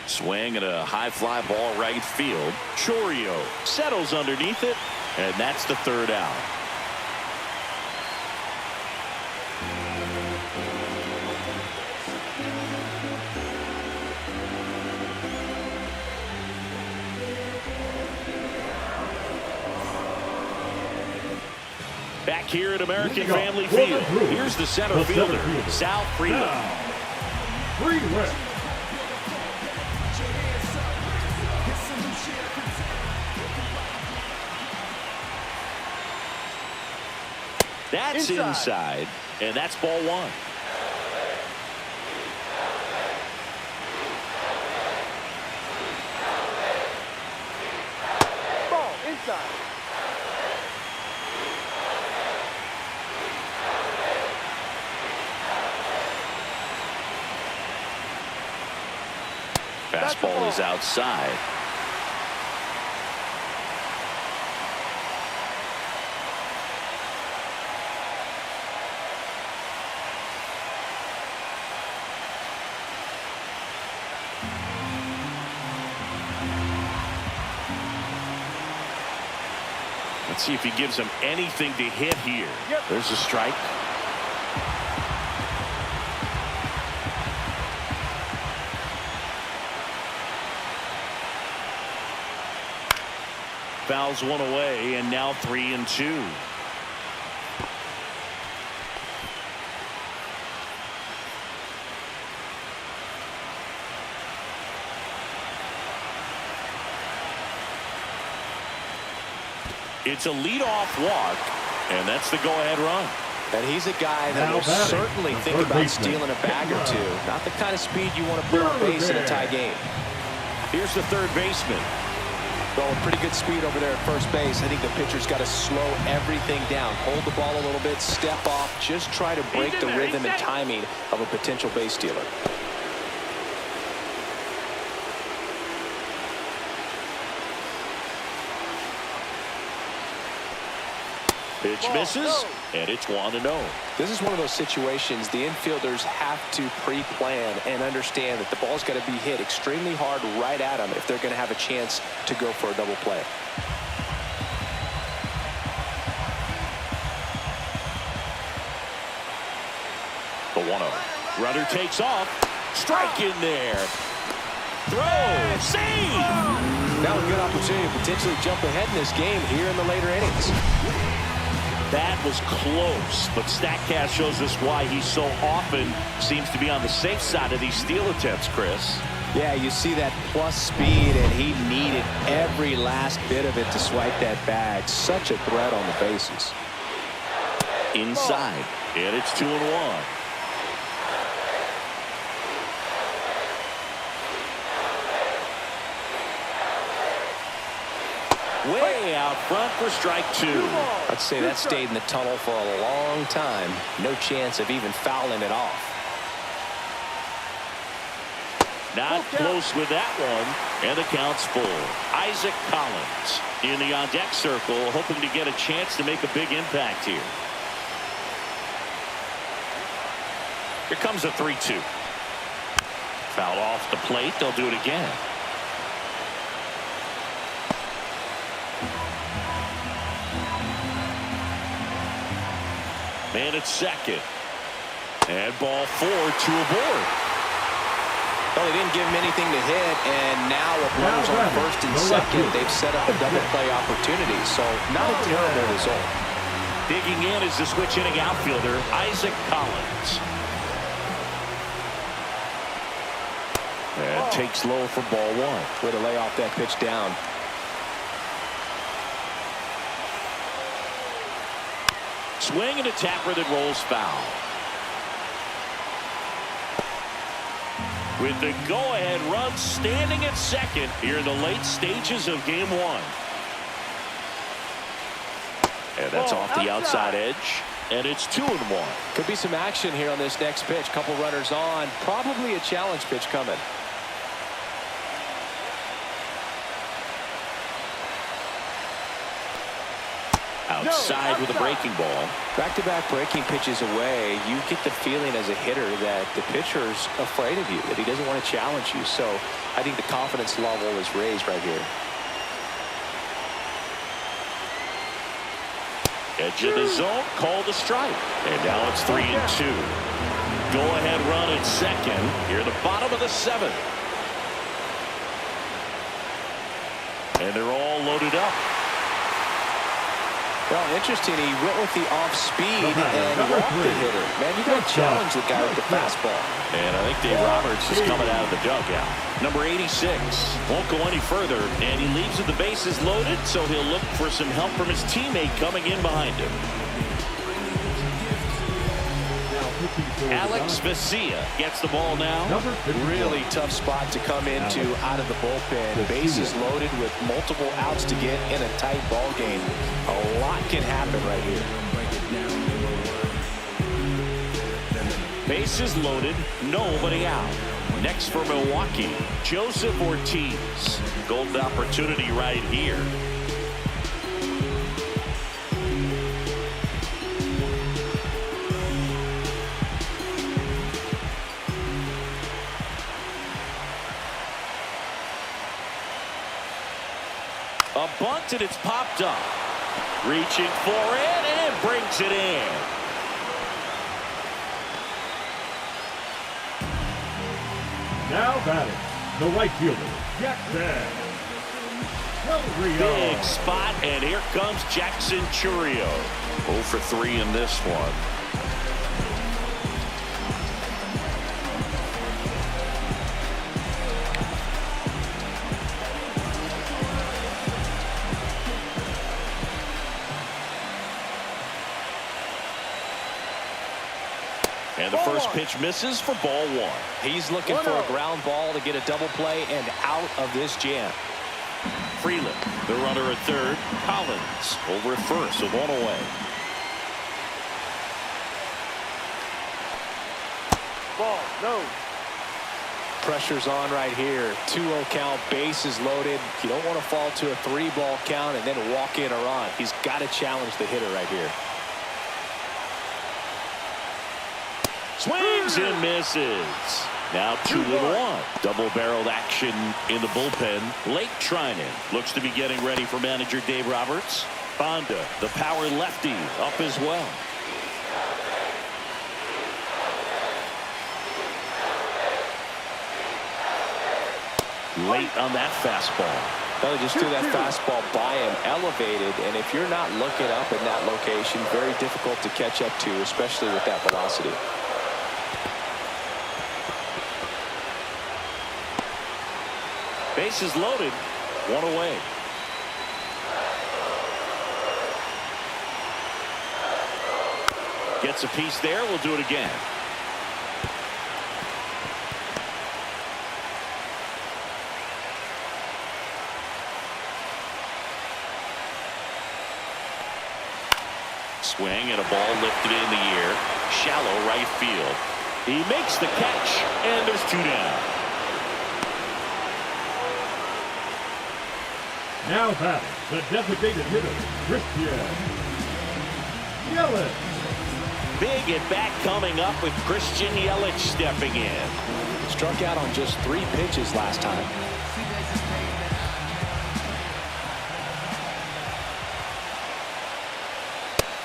Swing and a high fly ball right field. Chorio settles underneath it, and that's the 3rd out. Back here at American Family Field, here's the center fielder, Sal Freeland. Freeland. That's inside, and that's ball 1. Ball inside. Fastball is outside. Let's see if he gives him anything to hit here. There's a strike. Fouls one away, and now 3-2. It's a leadoff walk, and that's the go-ahead run. And he's a guy that Now will batting, certainly the think third about baseman, stealing a bag or Jack two. Love. Not the kind of speed you want to put on base in a tie game. Here's the third baseman. Well, with pretty good speed over there at first base, I think the pitcher's got to slow everything down. Hold the ball a little bit, step off, just try to break the rhythm and timing of a potential base stealer. Pitch misses, and it's 1-0. This is one of those situations the infielders have to pre-plan and understand that the ball's got to be hit extremely hard right at them if they're going to have a chance to go for a double play. The 1-0. Runner takes off. Strike in there. Throw. Save. Now a good opportunity to potentially jump ahead in this game here in the later innings. That was close, but StatCast shows us why he so often seems to be on the safe side of these steal attempts, Chris. Yeah, you see that plus speed, and he needed every last bit of it to swipe that bag. Such a threat on the bases. Inside, and it's 2-1. Way out front for strike two. I'd say that stayed in the tunnel for a long time. No chance of even fouling it off. Not close with that one, and the count's full. Isaac Collins in the on-deck circle, hoping to get a chance to make a big impact here. Here comes a 3-2. Foul off the plate. They'll do it again. Man at second. And ball 4, 2 aboard. Well, they didn't give him anything to hit, and now with runners on first and second, they've set up a double play opportunity, so not a terrible result. Digging in is the switch hitting outfielder, Isaac Collins. And takes low for ball 1. Way to lay off that pitch down. Swing and a tapper that rolls foul. With the go-ahead run standing at second here in the late stages of game 1. And that's off the outside edge. And it's 2-1. Could be some action here on this next pitch. Couple runners on. Probably a challenge pitch coming. Outside with a breaking ball. Back-to-back breaking pitches away, you get the feeling as a hitter that the pitcher's afraid of you, that he doesn't want to challenge you. So I think the confidence level is raised right here. Edge of the zone, called a strike. And now it's 3-2. Go-ahead run at second here at the bottom of the 7th. And they're all loaded up. Well, interesting. He went with the off speed and walked the hitter. Man, you got to challenge the guy with the fastball. And I think Dave Roberts is coming out of the dugout. Number 86 won't go any further, and he leaves with the bases loaded, so he'll look for some help from his teammate coming in behind him. Alex Vesia gets the ball now. Really tough spot to come into out of the bullpen. Bases loaded with multiple outs to get in a tight ball game. A lot can happen right here. Bases loaded, nobody out. Next for Milwaukee, Joseph Ortiz. Golden opportunity right here. A bunt, and it's popped up. Reaching for it and brings it in. Now batting, the right fielder, Jackson Chourio. Big spot, and here comes Jackson Chourio. 0 for 3 in this one. First pitch misses for ball one. He's looking for a ground ball to get a double play and out of this jam. Freeland, the runner at third. Collins over at first with one away. Ball, no. Pressure's on right here. 2-0 count, bases loaded. You don't want to fall to a 3-ball count and then walk in a run. He's got to challenge the hitter right here. Swings and misses. Now 2-1. Double-barreled action in the bullpen. Lake Trinan looks to be getting ready for manager Dave Roberts. Fonda, the power lefty, up as well. Late on that fastball. Well, he just threw that fastball by him, elevated, and if you're not looking up in that location, very difficult to catch up to, especially with that velocity. Bases loaded, one away. Gets a piece there. We'll do it again. Swing and a ball lifted in the air. Shallow right field. He makes the catch, and there's 2 down. Now batting, the designated hitter, Christian Yelich. Big at bat coming up with Christian Yelich stepping in. Struck out on just 3 pitches last time.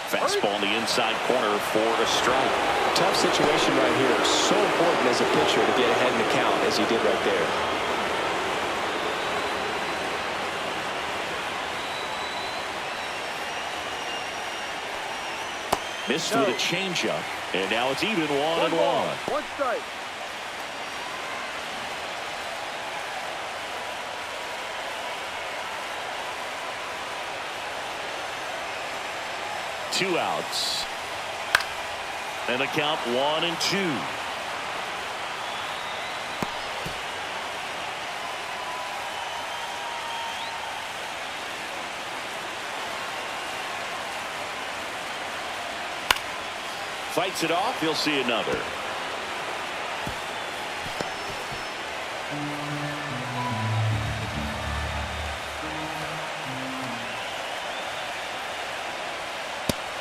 Fastball in the inside corner for a strike. Tough situation right here. So important as a pitcher to get ahead in the count as he did right there. Missed with a changeup, and now it's even 1-1. One strike. Two outs. And the count 1-2. Fights it off. He'll see another.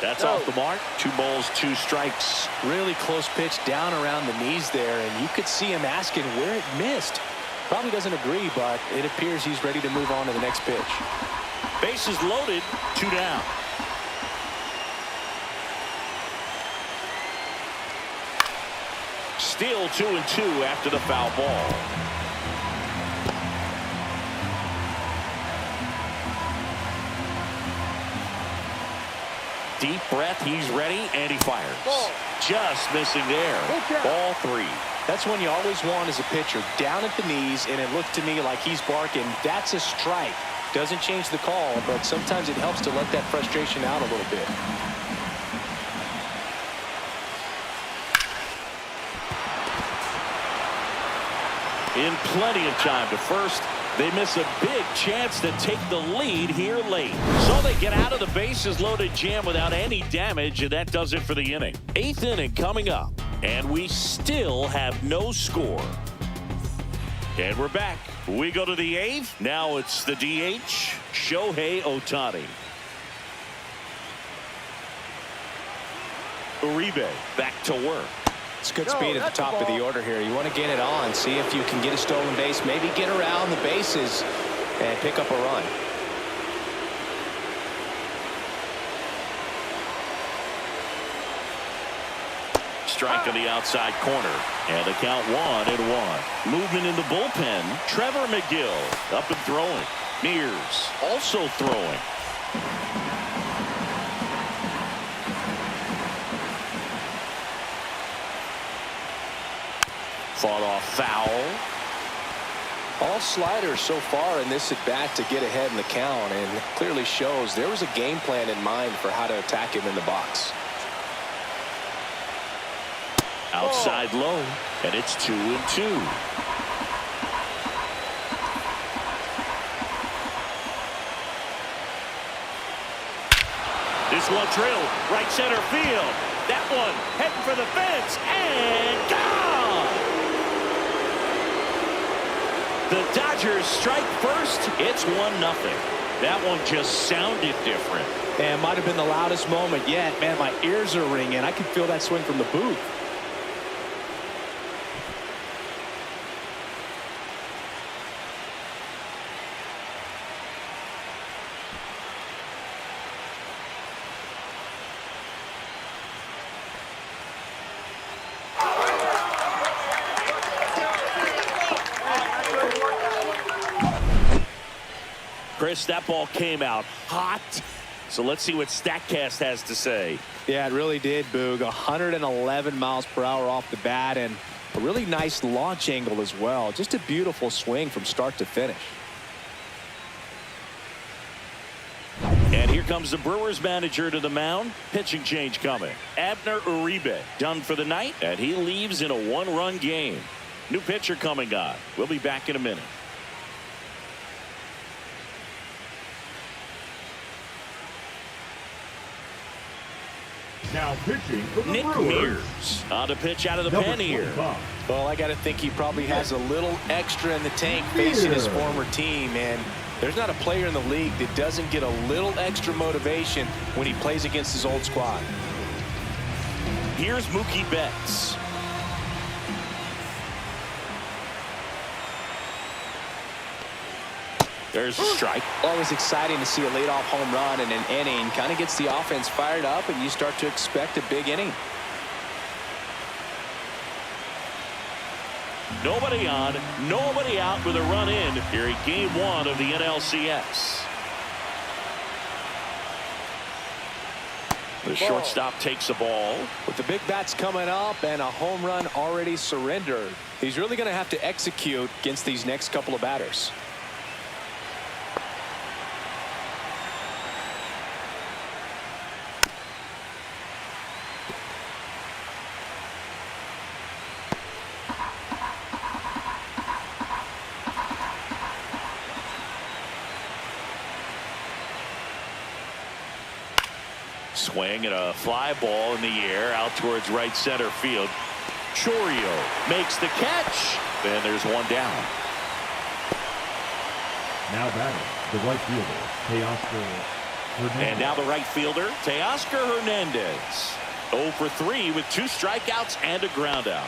That's off the mark. 2 balls, 2 strikes. Really close pitch down around the knees there, and you could see him asking where it missed. Probably doesn't agree, but it appears he's ready to move on to the next pitch. Bases loaded. 2 down. Still 2-2 after the foul ball. Deep breath. He's ready, and he fires. Ball. Just missing there. Ball 3. That's when you always want as a pitcher, down at the knees, and it looked to me like he's barking, that's a strike. Doesn't change the call, but sometimes it helps to let that frustration out a little bit. In plenty of time to first. They miss a big chance to take the lead here late. So they get out of the bases loaded jam without any damage, and that does it for the inning. 8th inning coming up, and we still have no score. And we're back. We go to the 8th. Now it's the DH, Shohei Ohtani. Uribe back to work. It's good speed at the top of the order here. You want to get it on, see if you can get a stolen base, maybe get around the bases and pick up a run. Strike on the outside corner, and the count 1-1. Movement in the bullpen. Trevor McGill up and throwing. Mears also throwing. Fought off foul. All sliders so far in this at bat to get ahead in the count, and clearly shows there was a game plan in mind for how to attack him in the box. Outside low, and it's 2-2. This one drilled right center field. That one heading for the fence and gone. The Dodgers strike first. It's 1-0. That one just sounded different. And might have been the loudest moment yet. Man, my ears are ringing. I can feel that swing from the booth. Chris, that ball came out hot. So let's see what StatCast has to say. Yeah, it really did, Boog. 111 miles per hour off the bat and a really nice launch angle as well. Just a beautiful swing from start to finish. And here comes the Brewers manager to the mound. Pitching change coming. Abner Uribe done for the night, and he leaves in a 1-run game. New pitcher coming on. We'll be back in a minute. Now pitching for the Nick Brewers. Mears on to pitch out of the Number pen here. 25. Well, I got to think he probably has a little extra in the tank facing his former team. And there's not a player in the league that doesn't get a little extra motivation when he plays against his old squad. Here's Mookie Betts. There's a strike. Always exciting to see a leadoff home run in an inning. Kind of gets the offense fired up, and you start to expect a big inning. Nobody on, nobody out with a run in here in Game 1 of the NLCS. The shortstop takes the ball. With the big bats coming up and a home run already surrendered, he's really going to have to execute against these next couple of batters. Swing and a fly ball in the air out towards right center field. Chourio makes the catch. And there's one down. Now batting, the right fielder, Teoscar Hernandez. And now the right fielder, Teoscar Hernandez. 0 for 3 with 2 strikeouts and a ground out.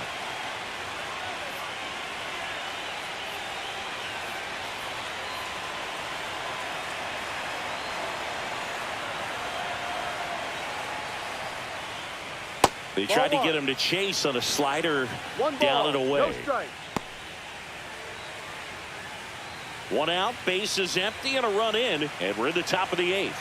They tried to get him to chase on a slider down and away. No strike. 1 out, bases empty, and a run in, and we're in the top of the 8th.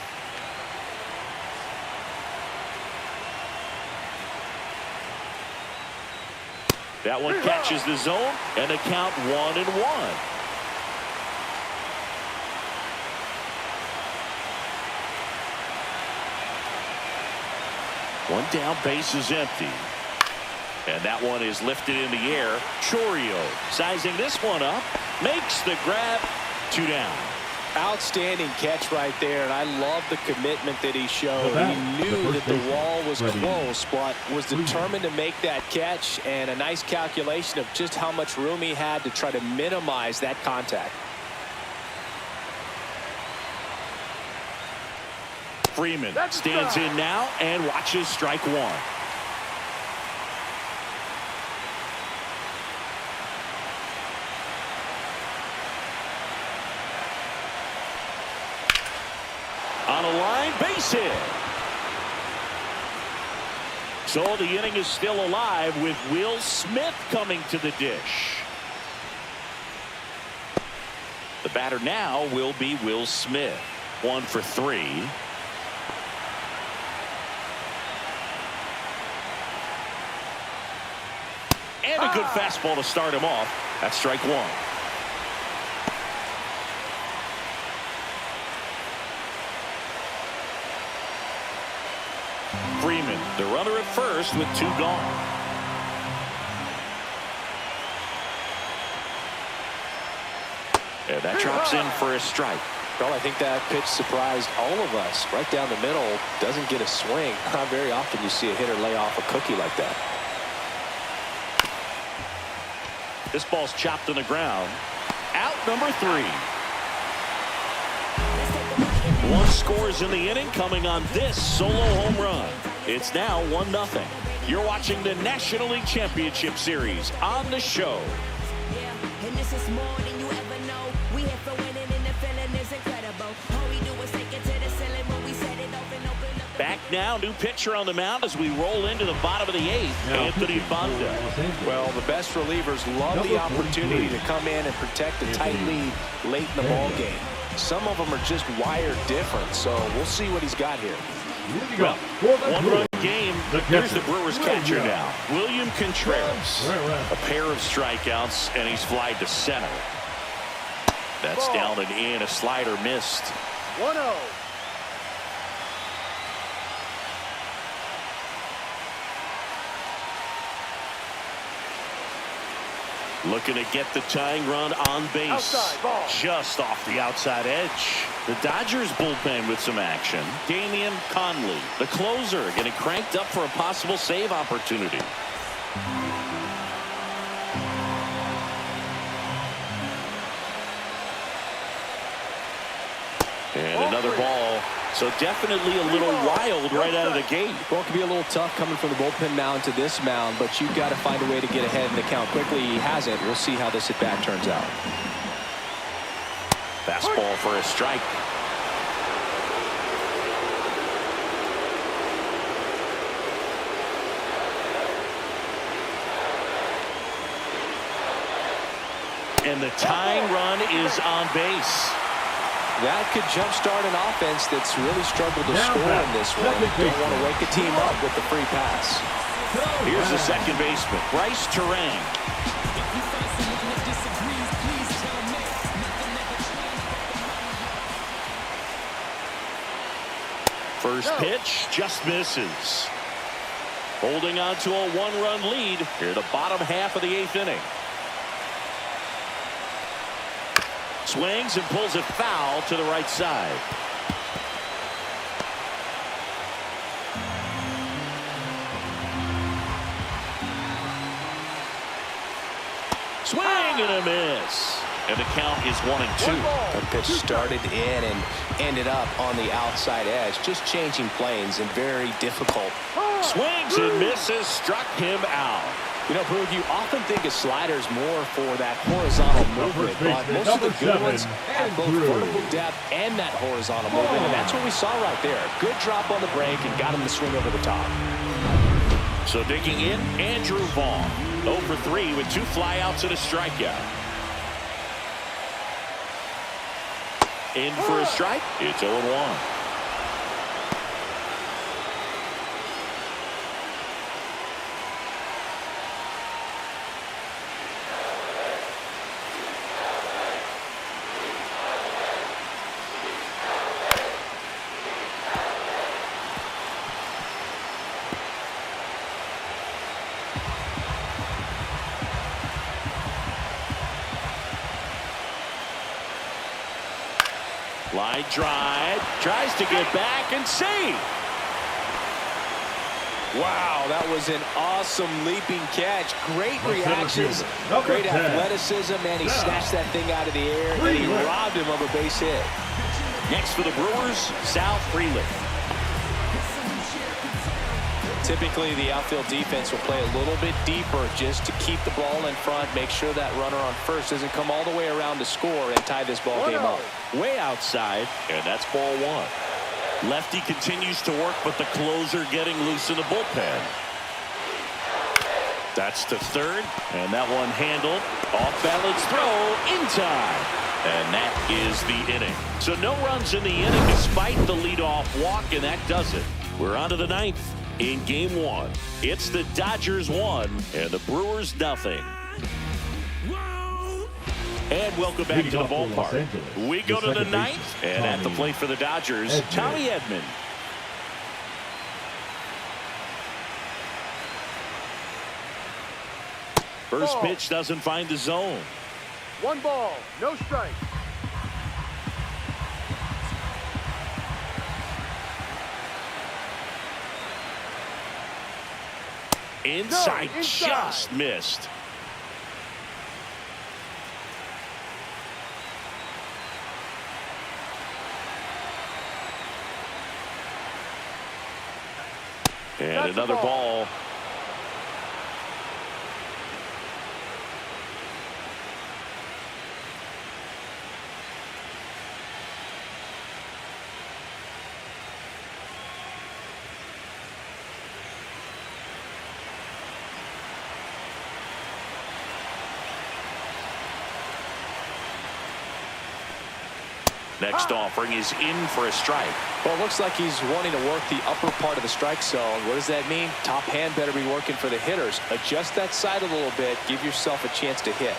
That one catches the zone, and a count 1-1. One down, base is empty. And that one is lifted in the air. Chourio sizing this one up, makes the grab. 2 down. Outstanding catch right there, and I love the commitment that he showed. He knew that the wall was close, but was determined to make that catch, and a nice calculation of just how much room he had to try to minimize that contact. Freeman stands in now and watches strike 1. On a line, base hit. So the inning is still alive with Will Smith coming to the dish. The batter now will be Will Smith. 1 for 3. And a good fastball to start him off. That's strike 1. Freeman, the runner at first with 2 gone. And that drops in for a strike. Well, I think that pitch surprised all of us. Right down the middle, doesn't get a swing. Not very often you see a hitter lay off a cookie like that. This ball's chopped on the ground. Out number 3. One scores in the inning coming on this solo home run. It's now 1-0. You're watching the National League Championship Series on the show. Yeah, and this is more than you ever know. We here for winning and the feeling is incredible. All we do is take it to the ceiling when we set it open up. Back now, new pitcher on the mound as we roll into the bottom of the 8th. Now, Anthony Banda. Well, the best relievers love the opportunity to come in and protect a tight lead late in the ball game. Some of them are just wired different, so we'll see what he's got here. Well, one-run game. Here's the Brewers catcher now, William Contreras. A pair of strikeouts, and he's flied to center. That's down and in. A slider missed. 1-0. Looking to get the tying run on base. Outside ball. Just off the outside edge. The Dodgers bullpen with some action. Damian Conley, the closer, getting cranked up for a possible save opportunity. And another ball. So definitely a little wild right out of the gate. Well, it can be a little tough coming from the bullpen mound to this mound, but you've got to find a way to get ahead in the count quickly. He hasn't. We'll see how this at-bat turns out. Fastball for a strike. And the tying run is on base. That could jumpstart an offense that's really struggled to score in this one. Don't want to wake a team up with the free pass. Here's the second baseman, Bryce Terang. First pitch just misses. Holding on to a 1-run lead here the bottom half of the 8th inning. Swings and pulls it foul to the right side. Swing and a miss. And the count is 1-2. That pitch started in and ended up on the outside edge. Just changing planes and very difficult. Swings and misses, struck him out. You know, Boog, you often think of sliders more for that horizontal movement, but most of the good ones have both vertical depth and that horizontal movement, and that's what we saw right there. Good drop on the break and got him to swing over the top. So digging in, Andrew Vaughn. 0 for 3 with 2 flyouts and a strikeout. In for a strike. It's 0-1. Line drive, tries to get back and save. Wow, that was an awesome leaping catch. Great reactions, great athleticism, and he snatched that thing out of the air, and he robbed him of a base hit. Next for the Brewers, Sal Frelick. Typically, the outfield defense will play a little bit deeper just to keep the ball in front, make sure that runner on first doesn't come all the way around to score and tie this ball game up. Way outside, and that's ball 1. Lefty continues to work, but the closer getting loose in the bullpen. That's to third, and that one handled. Off-balance throw in time. And that is the inning. So no runs in the inning despite the leadoff walk, and that does it. We're on to the 9th. In game 1, it's the Dodgers 1 and the Brewers 0. And welcome back to the ballpark. We go to the 9th, and at the plate for the Dodgers, Tommy Edman. First pitch doesn't find the zone. 1 ball, no strike. Inside, No, inside. just missed. And That's another the ball. Next offering is in for a strike. Well, it looks like he's wanting to work the upper part of the strike zone. What does that mean? Top hand better be working for the hitters. Adjust that side a little bit. Give yourself a chance to hit.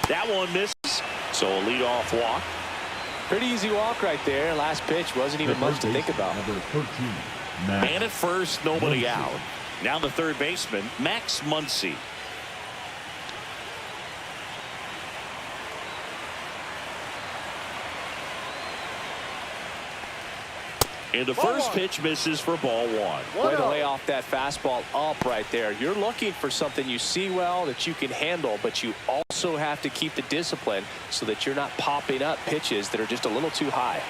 That one misses. So a leadoff walk. Pretty easy walk right there. Last pitch wasn't even much to think about. Number 13, Max. And at first, nobody Muncy. out. Now the third baseman, Max Muncy. And the first pitch misses for ball one. Way to lay off that fastball up right there. You're looking for something you see well that you can handle, but you also have to keep the discipline so that you're not popping up pitches that are just a little too high.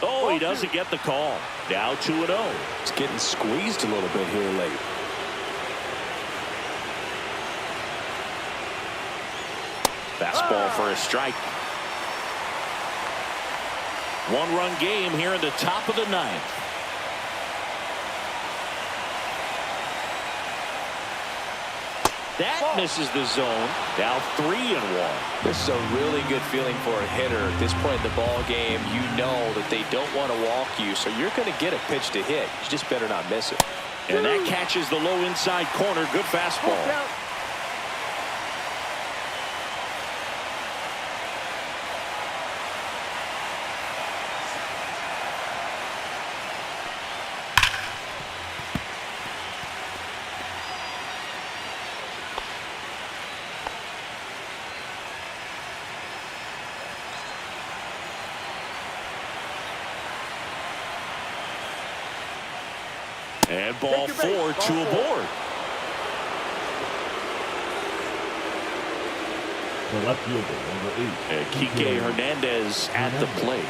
Oh, he doesn't get the call. Now 2-0. It's getting squeezed a little bit here late. Fastball for a strike. One-run game here in the top of the ninth. That misses the zone. Now 3-1. This is a really good feeling for a hitter at this point in the ball game. You know that they don't want to walk you, so you're going to get a pitch to hit. You just better not miss it. And that catches the low inside corner. Good fastball. And ball four to a board. The left fielder, number 8. And Kike Hernandez at the plate.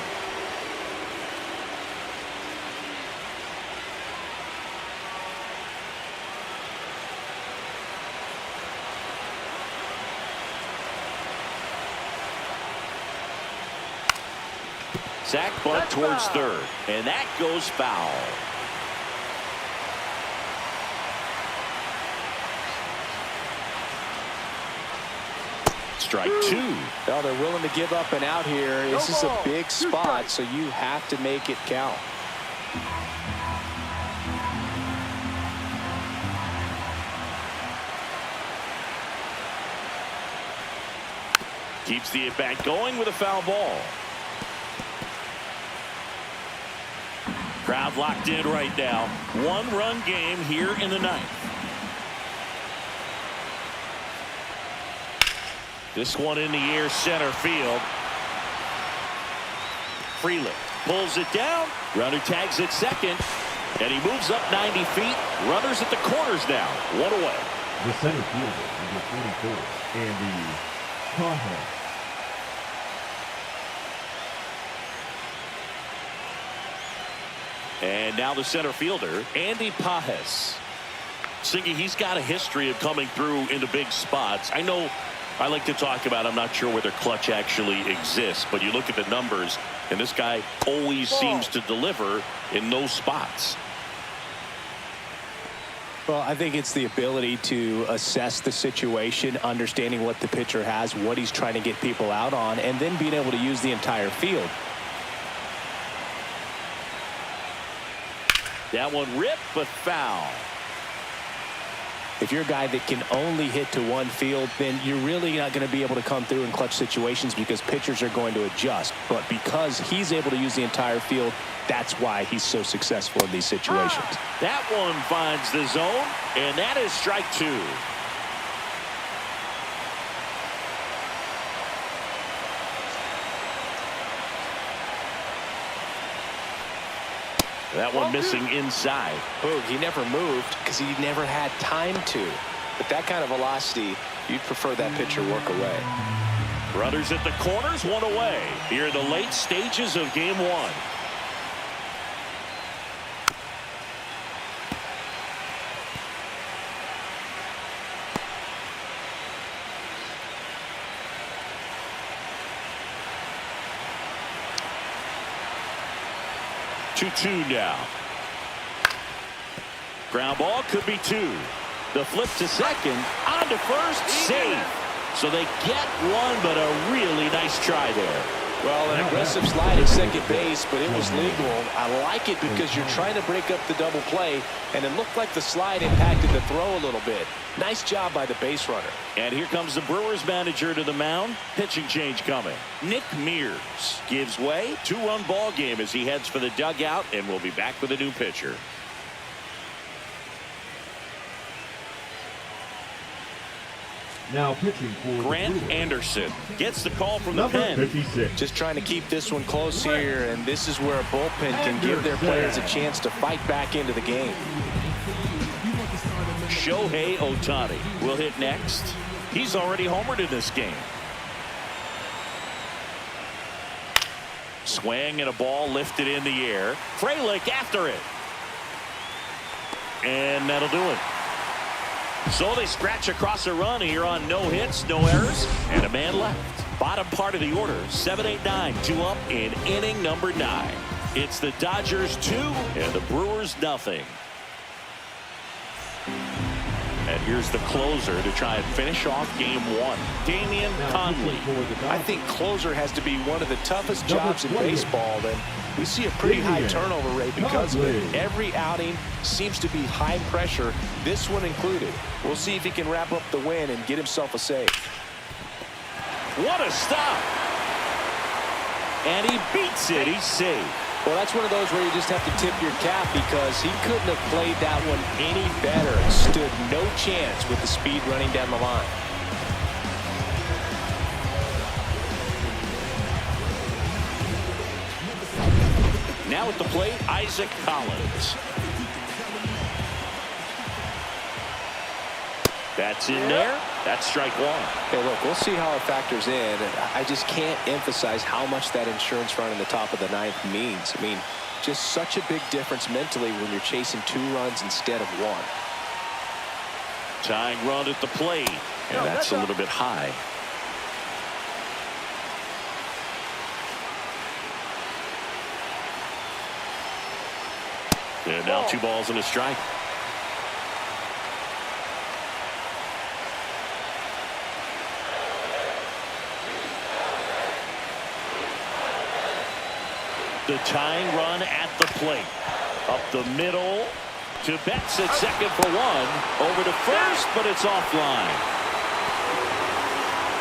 Sack bunt towards third. And that goes foul. Strike two. Well, they're willing to give up and out here. This is a big spot, so you have to make it count. Keeps the at-bat going with a foul ball. Crowd locked in right now. One-run game here in the ninth. This one in the air, center field. Freeland pulls it down. Runner tags at second. And he moves up 90 feet. Runners at the corners now. One away. The center fielder, number 44, Andy Pajes. And now the center fielder, Andy Pajes. Singy, he's got a history of coming through into big spots. I know I like to talk about, I'm not sure whether clutch actually exists, but you look at the numbers, and this guy always seems to deliver in those spots. Well, I think it's the ability to assess the situation, understanding what the pitcher has, what he's trying to get people out on, and then being able to use the entire field. That one ripped, but foul. If you're a guy that can only hit to one field, then you're really not going to be able to come through in clutch situations because pitchers are going to adjust. But because he's able to use the entire field, that's why he's so successful in these situations. That one finds the zone, and that is strike two. That one missing inside. Boog, he never moved because he never had time to. But that kind of velocity, you'd prefer that pitcher work away. Runners at the corners, one away. Here in the late stages of game one. Two now. Ground ball could be two. The flip to second. On to first. Safe. So they get one, but a really nice try there. Well, an aggressive slide at second base, but it was legal. I like it because you're trying to break up the double play, and it looked like the slide impacted the throw a little bit. Nice job by the base runner. And here comes the Brewers manager to the mound. Pitching change coming. Nick Mears gives way. Two-run ball game as he heads for the dugout, and we'll be back with a new pitcher. Now pitching for Grant the Brewers, Anderson gets the call from the number pen. 56. Just trying to keep this one close here, and this is where a bullpen can give their players a chance to fight back into the game. Shohei Ohtani will hit next. He's already homered in this game. Swing and a ball lifted in the air. Frelick after it. And that'll do it. So they scratch across a run here on no hits, no errors, and a man left. Bottom part of the order, 7-8-9, 2 up in inning number 9. It's the Dodgers 2 and the Brewers nothing. And here's the closer to try and finish off game 1, Damian Conley. I think closer has to be one of the toughest jobs in baseball, and we see a pretty high turnover rate because of it. Every outing seems to be high pressure, this one included. We'll see if he can wrap up the win and get himself a save. What a stop! And he beats it. He's safe. Well, that's one of those where you just have to tip your cap because he couldn't have played that one any better. Stood no chance with the speed running down the line. Now at the plate, Isaac Collins. That's in there. That's strike one. Hey, look, we'll see how it factors in. And I just can't emphasize how much that insurance run in the top of the 9th means. I mean, just such a big difference mentally when you're chasing 2 runs instead of 1. Tying run at the plate. And that's a little bit high. And now 2 balls and a strike. The tying run at the plate. Up the middle to Betts at second for 1. Over to first, but it's offline.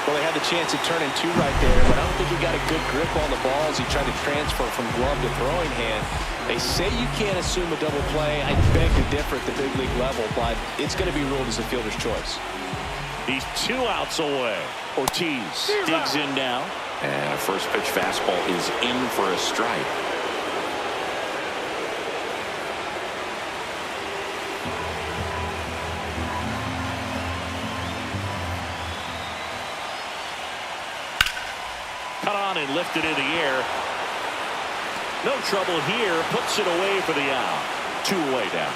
Well, they had the chance of turning 2 right there, but I don't think he got a good grip on the ball as he tried to transfer from glove to throwing hand. They say you can't assume a double play. I beg to differ at the big league level, but it's going to be ruled as a fielder's choice. He's 2 outs away. Ortiz digs in now. And a first pitch fastball is in for a strike. Cut on and lifted in the air. No trouble here. Puts it away for the out. 2 away now.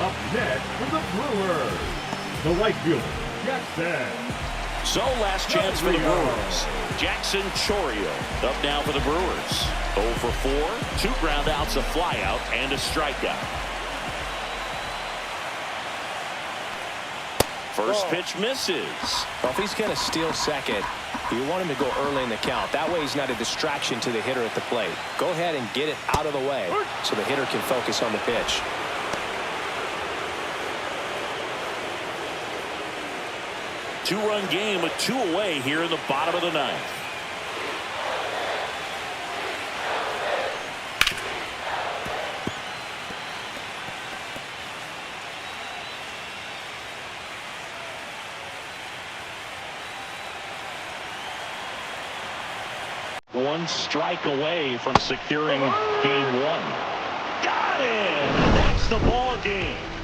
Up next for the Brewers, the right fielder, Jackson. So last chance for the Brewers. Jackson Chourio up now for the Brewers. 0 for 4. 2 ground outs, a flyout, and a strikeout. First pitch misses. Well, if he's going to steal second, you want him to go early in the count. That way he's not a distraction to the hitter at the plate. Go ahead and get it out of the way so the hitter can focus on the pitch. Two-run game with 2 away here in the bottom of the 9th. one strike away from securing game one. Got it! And that's the ball game.